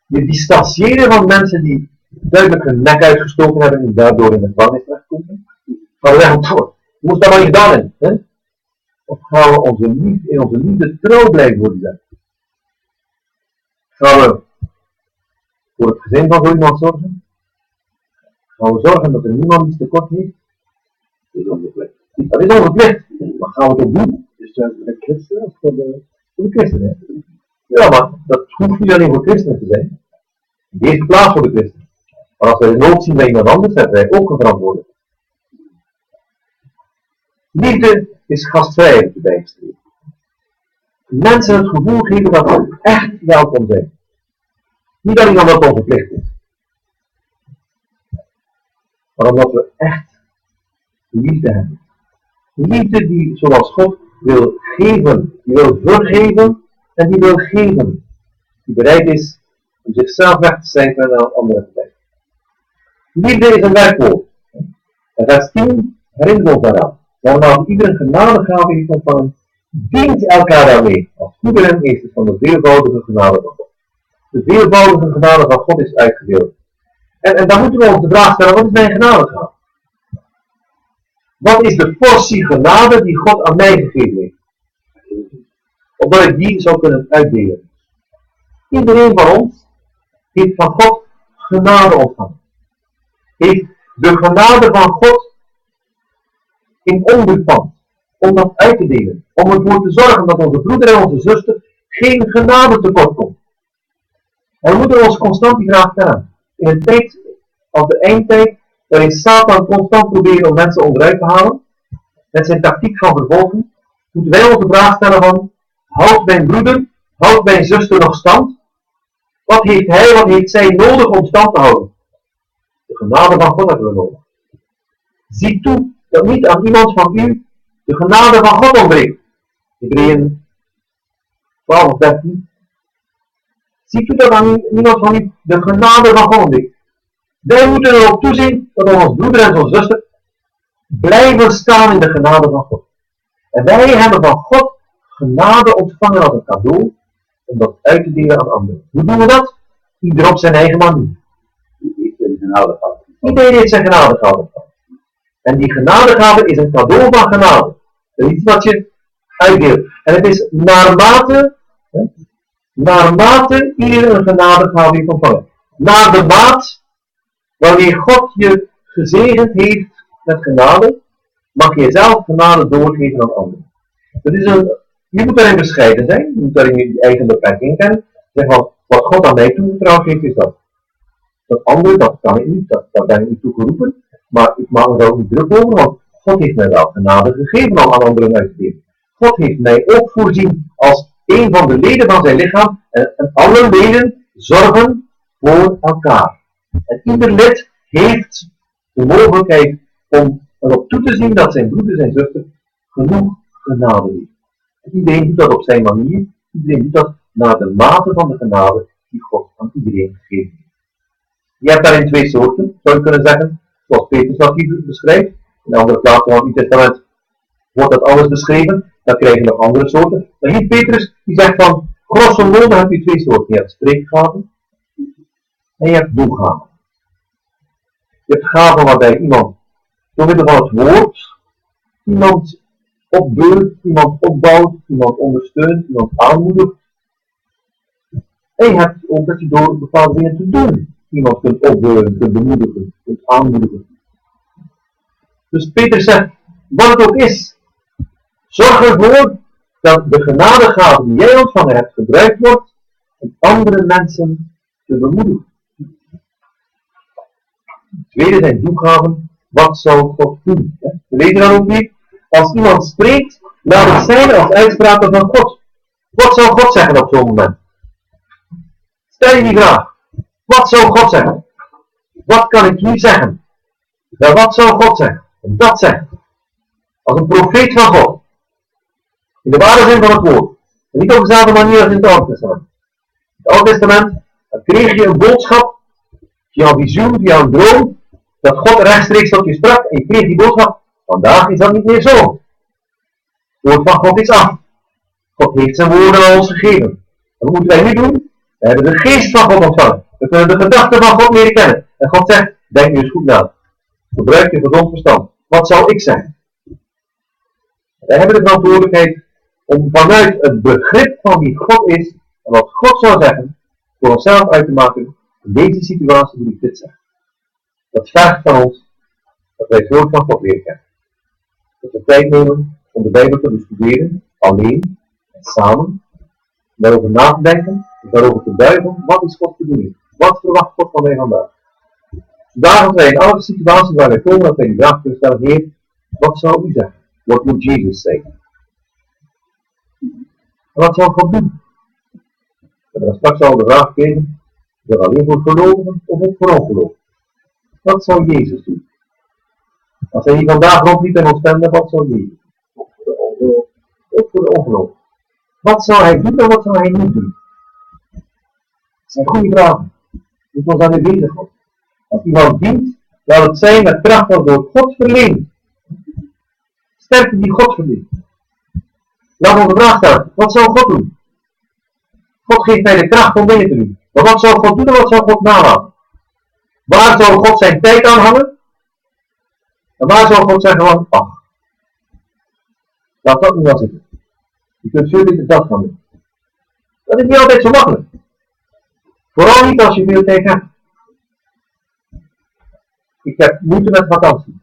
je distancieren van mensen die duidelijk hun nek uitgestoken hebben en daardoor in de gevangenis terechtkomen? Ga je weg op voor. Je moest daar maar gedaan hebben. Hè? Of gaan we in onze liefde trouw blijven voor die zaak? Gaan we voor het gezin van zo iemand zorgen? Gaan we zorgen dat er niemand iets tekort heeft? Dat is onze plicht. Dat is onze plicht. Maar gaan we het ook doen? Dus de christenen of voor de christenen? Ja, maar dat hoeft niet alleen voor christenen te zijn. In de eerste plaats voor de christenen. Maar als wij de nood zien bij iemand anders, hebben wij ook een verantwoordelijkheid. Liefde is gastvrijheid te bijstreven. Mensen het gevoel geven dat ze echt welkom zijn. Niet alleen omdat het onze plicht is. Maar omdat we echt liefde hebben. Liefde die, zoals God, wil geven, die wil vergeven en die wil geven. Die bereid is om zichzelf weg te cijferen en aan anderen te blijven. Liefde is een werkwoord. En vers 10 herinnert ons daaraan. Waarna ieder genadegave heeft ontvangen, dient elkaar daarmee als goederen meesters van de veelvoudige genade van God. de veelvoudige genade van God is uitgedeeld. En dan moeten we ons de vraag stellen, wat is mijn genadegave? Wat is de portie genade die God aan mij gegeven heeft? Opdat ik die zou kunnen uitdelen. Iedereen van ons heeft van God genade ontvangen. Heeft de genade van God in onbepand. Om dat uit te delen. Om ervoor te zorgen dat onze broeder en onze zuster geen genade tekort komt. En we moeten ons constant die vraag stellen. In een tijd als de eindtijd, waarin Satan constant probeert om mensen onderuit te halen, met zijn tactiek van vervolging, moeten wij ons de vraag stellen van, houdt mijn broeder, houdt mijn zuster nog stand? Wat heeft hij, wat heeft zij nodig om stand te houden? De genade van God hebben we nodig. Zie toe dat niet aan iemand van u de genade van God ontbreekt. Hebreeën 12 of 13. Zie toe dat aan niemand van u de genade van God ontbreekt. Wij moeten erop toezien dat onze broeder en onze zuster blijven staan in de genade van God. En wij hebben van God genade ontvangen als een cadeau om dat uit te delen aan anderen. Hoe doen we dat? Ieder op zijn eigen manier. Iedereen heeft zijn genadegave. En die genadegave is een cadeau van genade. Dat is iets wat je uitdeelt. En het is naarmate ieder een genadegave heeft ontvangen. Naar de maat wanneer God je gezegend heeft met genade, mag je zelf genade doorgeven aan anderen. Je moet daarin bescheiden zijn, je moet daarin je eigen beperking kennen. Zeg van, wat God aan mij toevertrouwd heeft, is dat. Dat andere, dat kan ik niet, daar ben ik niet toe geroepen. Maar ik maak me daar ook niet druk over, want God heeft mij wel genade gegeven om aan anderen uit te delen. God heeft mij ook voorzien als een van de leden van zijn lichaam. En alle leden zorgen voor elkaar. En ieder lid heeft de mogelijkheid om erop toe te zien dat zijn broeder en zuster genoeg genade heeft. En iedereen doet dat op zijn manier. Iedereen doet dat naar de mate van de genade die God aan iedereen gegeven heeft. Je hebt daarin twee soorten, zou je kunnen zeggen. Zoals Petrus dat hier beschrijft. In andere plaatsen van het Nieuw Testament wordt dat alles beschreven. Dan krijg je nog andere soorten. Maar hier Petrus die zegt van, grosso modo heb je twee soorten. Je hebt spreekgaven en je hebt doelgaven. Je hebt gaven waarbij iemand door middel van het woord iemand opbeurt, iemand opbouwt, iemand ondersteunt, iemand aanmoedigt. En je hebt ook dat je door bepaalde dingen te doen iemand kunt opbeuren, kunt bemoedigen, kunt aanmoedigen. Dus Petrus zegt, wat het ook is, zorg ervoor dat de genadegave die jij ontvangen hebt gebruikt wordt om andere mensen te bemoedigen. Het tweede zijn doelgaven, wat zou God doen? We lezen dan ook niet, als iemand spreekt, laat het zijn als uitspraken van God. Wat zou God zeggen op zo'n moment? Stel je die vraag. Wat zou God zeggen? Wat kan ik hier zeggen? Nou, wat zou God zeggen? En dat zeggen. Als een profeet van God. In de ware zin van het woord. En niet op dezelfde manier als in het Oude Testament. In het Oude Testament kreeg je een boodschap, via een visioen, via een droom, dat God rechtstreeks tot je sprak en je kreeg die boodschap. Vandaag is dat niet meer zo. Het woord van God is af. God heeft zijn woorden aan ons gegeven. En wat moeten wij nu doen? We hebben de geest van God ontvangen. We kunnen de gedachten van God leren kennen. En God zegt, denk nu eens goed na. Gebruik je gezond verstand. Wat zou ik zeggen? Wij hebben de verantwoordelijkheid om vanuit het begrip van wie God is en wat God zou zeggen, voor onszelf uit te maken in deze situatie die ik dit zeg. Dat vergt van ons dat wij het woord van God leren kennen. Dat we tijd nemen om de Bijbel te bestuderen, alleen en samen, daarover na te denken, daarover te duiken, wat is Gods bedoeling? Wat verwacht God van mij vandaag? Zodat wij in alle situaties waar wij komen, dat wij die vraag kunnen stellen, Heer, wat zou u zeggen? What would Jesus say? En wat zou God doen? We hebben dan straks al de vraag gekregen, is dat alleen voor gelovigen of ook voor ongelovigen? Wat zou Jezus doen? Als hij hier vandaag rondliep en ons stemde, wat zou Jezus doen? Ook voor de ongelovigen. Wat zou hij doen en wat zou hij niet doen? Dat zijn goede vragen. We moeten ons daarmee bezighouden. Als iemand dient, laat het zijn met kracht dat door God verleend. Sterkte die God verleent. Laat ons de vraag stellen, wat zou God doen? God geeft mij de kracht om dingen te doen. Maar wat zou God doen en wat zou God nalaten? Waar zou God zijn tijd aan hangen? En waar zou God zeggen van, ach, laat dat niet wel zitten. Je kunt veel beter dat gaan doen. Dat is niet altijd zo makkelijk. Vooral niet als je veel tijd hebt. Ik heb moeite met vakantie.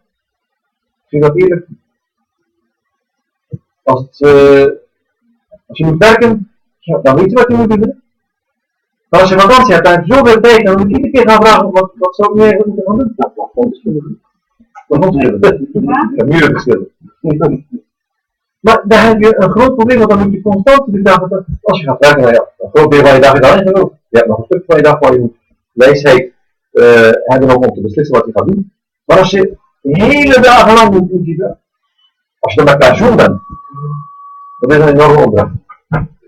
Ik vind dat eerlijk. Als je moet werken, ja, dan weet je wat je moet doen. Maar als je vakantie hebt en je zoveel tijd, dan moet je iedere keer gaan vragen, wat zou ik nu eigenlijk moeten gaan doen? Dat wordt onschuldig. Dat wordt onschuldig. Ja, muren verschillen. Maar daar heb je een groot probleem, want dan moet je constant de dag, als je gaat werken, nou ja, een groot deel van je dag is al ingelopen. Je hebt nog een stuk van je dag waar je moet wijsheid hebben om te beslissen wat je gaat doen. Maar als je hele dagen lang moet als je dan met pensioen bent, dat is een enorme opdracht.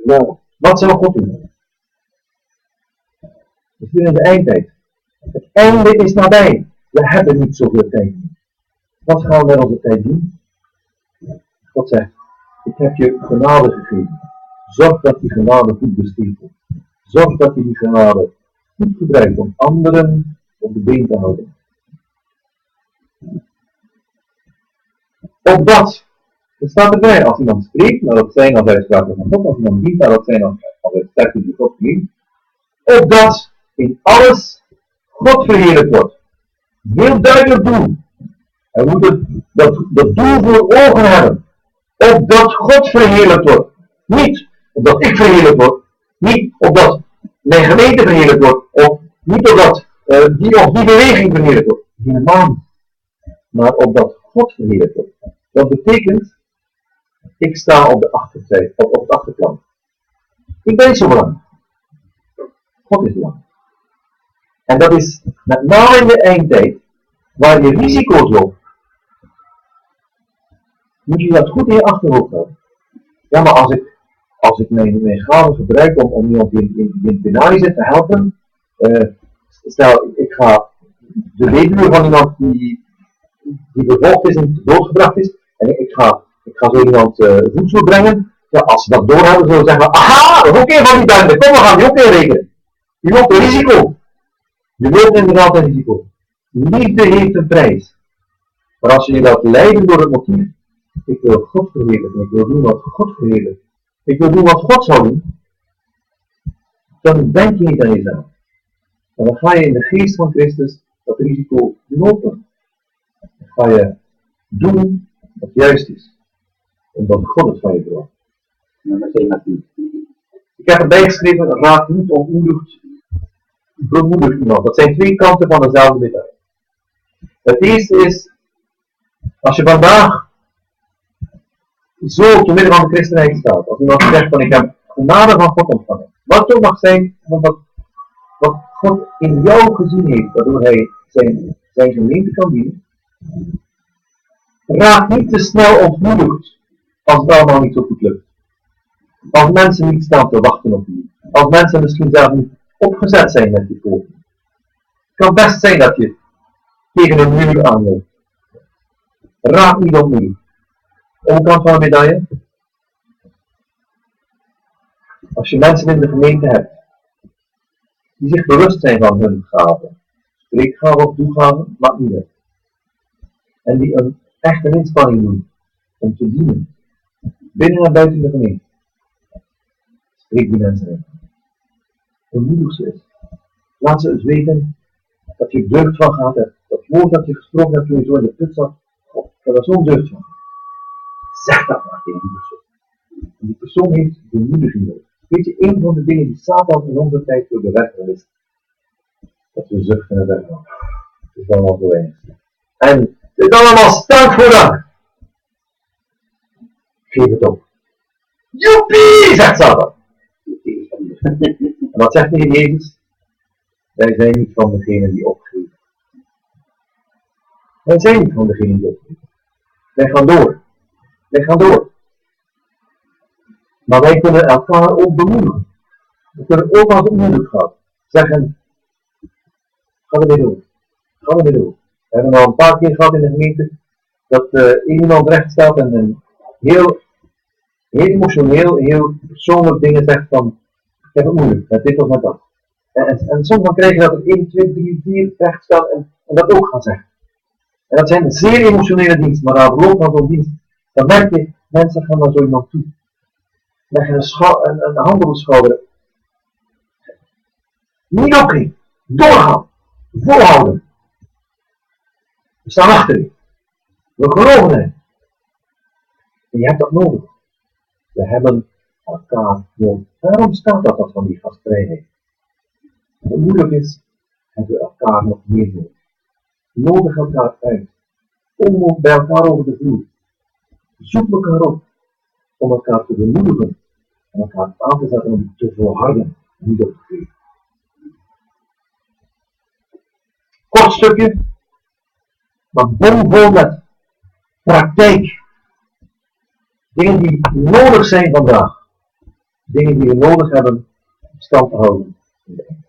Nou, wat zou God doen? We zijn in de eindtijd. Het einde is nabij. We hebben niet zoveel tijd. Wat gaan we met onze tijd doen? God zegt, ik heb je genade gegeven. Zorg dat die genade goed besteed wordt. Zorg dat je die genade goed gebruikt om anderen op de been te houden. Opdat, het staat erbij, als iemand spreekt, maar dat zijn als uitspraken van God, als iemand dient, dat zijn als uitspraken die God klinkt, opdat in alles God verheerlijkt wordt. Heel duidelijk doel. We moeten dat doel voor ogen hebben. Opdat God verheerlijkt wordt. Niet opdat ik verheerlijkt word. Niet opdat mijn gemeente verheerlijkt wordt. Of niet opdat die of die beweging verheerlijkt wordt. Helemaal niet. Maar opdat God verheerlijkt wordt. Dat betekent, ik sta op de achterzijde, op het achterplan. Ik ben niet zo belangrijk. God is belangrijk. En dat is met name in de eindtijd, waar je risico's loopt, moet je dat goed in je achterhoofd houden. Ja, maar als ik mijn gaven gebruik om iemand die in het penarie zit te helpen, stel ik ga de weduwe van iemand die bevolkt is en doodgebracht is, en ik ga zo iemand voedsel brengen, ja, als ze dat doorhebben, zullen ze zeggen, aha, dat is ook een van die benden, kom, we gaan die ook inrekenen. Je loopt een risico. Je loopt inderdaad een risico. Liefde heeft een prijs. Maar als je je laat leiden door het motief, ik wil God verheerlijken, ik wil doen wat God verheerlijkt, ik wil doen wat God zou doen, dan denk je niet aan jezelf. En dan ga je in de geest van Christus dat risico lopen. Dan ga je doen wat juist is. Omdat God het van je verwacht. Ik heb erbij geschreven, raak niet ontmoedigd, bemoedigt iemand. Dat zijn twee kanten van dezelfde medaille. Het eerste is, als je vandaag zo te midden van de christenheid staat, als iemand zegt van ik heb genade van God ontvangen, wat het ook mag zijn, wat God in jou gezien heeft, waardoor hij zijn gemeente kan dienen, raak niet te snel ontmoedigd als het allemaal niet zo goed lukt. Als mensen niet staan te wachten op u. Als mensen misschien zelf niet opgezet zijn met die poging. Het kan best zijn dat je tegen een muur aanloopt. Raak niet ontmoedigd. Omkant van een medaille. Als je mensen in de gemeente hebt die zich bewust zijn van hun gaven, spreekgaven of toegaven, maakt niet uit. En die echt een inspanning doen om te dienen, binnen en buiten de gemeente. Spreek die mensen in. Bemoedig ze eens. Laat ze eens weten dat je deugd van gehad hebt. Dat woord dat je gesproken hebt toen je zo in de put zat, God, dat er zo'n deugd van. Zeg dat maar tegen die persoon. En die persoon heeft bemoediging nodig. Weet je, een van de dingen die Satan in onze tijd wil bewerken is dat we zuchten en zeggen, het is allemaal zo weinig. En het is allemaal stank voor dank. Geef het op. Joepie, zegt Satan. En wat zegt de Heer Jezus? Wij zijn niet van degenen die opgeven. Wij zijn niet van degenen die opgeven. Wij gaan door. Wij gaan door. Maar wij kunnen elkaar ook bemoedigen. We kunnen ook als het moeilijk gaat zeggen, ga ermee door. Ga ermee door. We hebben al een paar keer gehad in de gemeente dat iemand recht staat en heel emotioneel, heel persoonlijk dingen zegt van, ik heb het moeilijk met dit of met dat. En sommigen krijgen dat er 1, 2, 3, 4 recht staan en dat ook gaan zeggen. En dat zijn zeer emotionele diensten, maar aan de loop van zo'n dienst, dan merk je, mensen gaan naar zo iemand toe. Leggen een hand op de schouder. Niet oké. Doorgaan. Volhouden. We staan achter je. We geloven in. En je hebt dat nodig. We hebben elkaar nodig. Waarom staat dat van die gastvrijheid? Als het moeilijk is, hebben we elkaar nog meer nodig. Nodig elkaar uit. Kom bij elkaar over de vloer. Zoek elkaar op om elkaar te bemoedigen en elkaar aan te zetten om te volharden en niet op te geven. Kort stukje, maar bomvol met praktijk. Dingen die nodig zijn vandaag. Dingen die we nodig hebben om stand te houden in de eindtijd.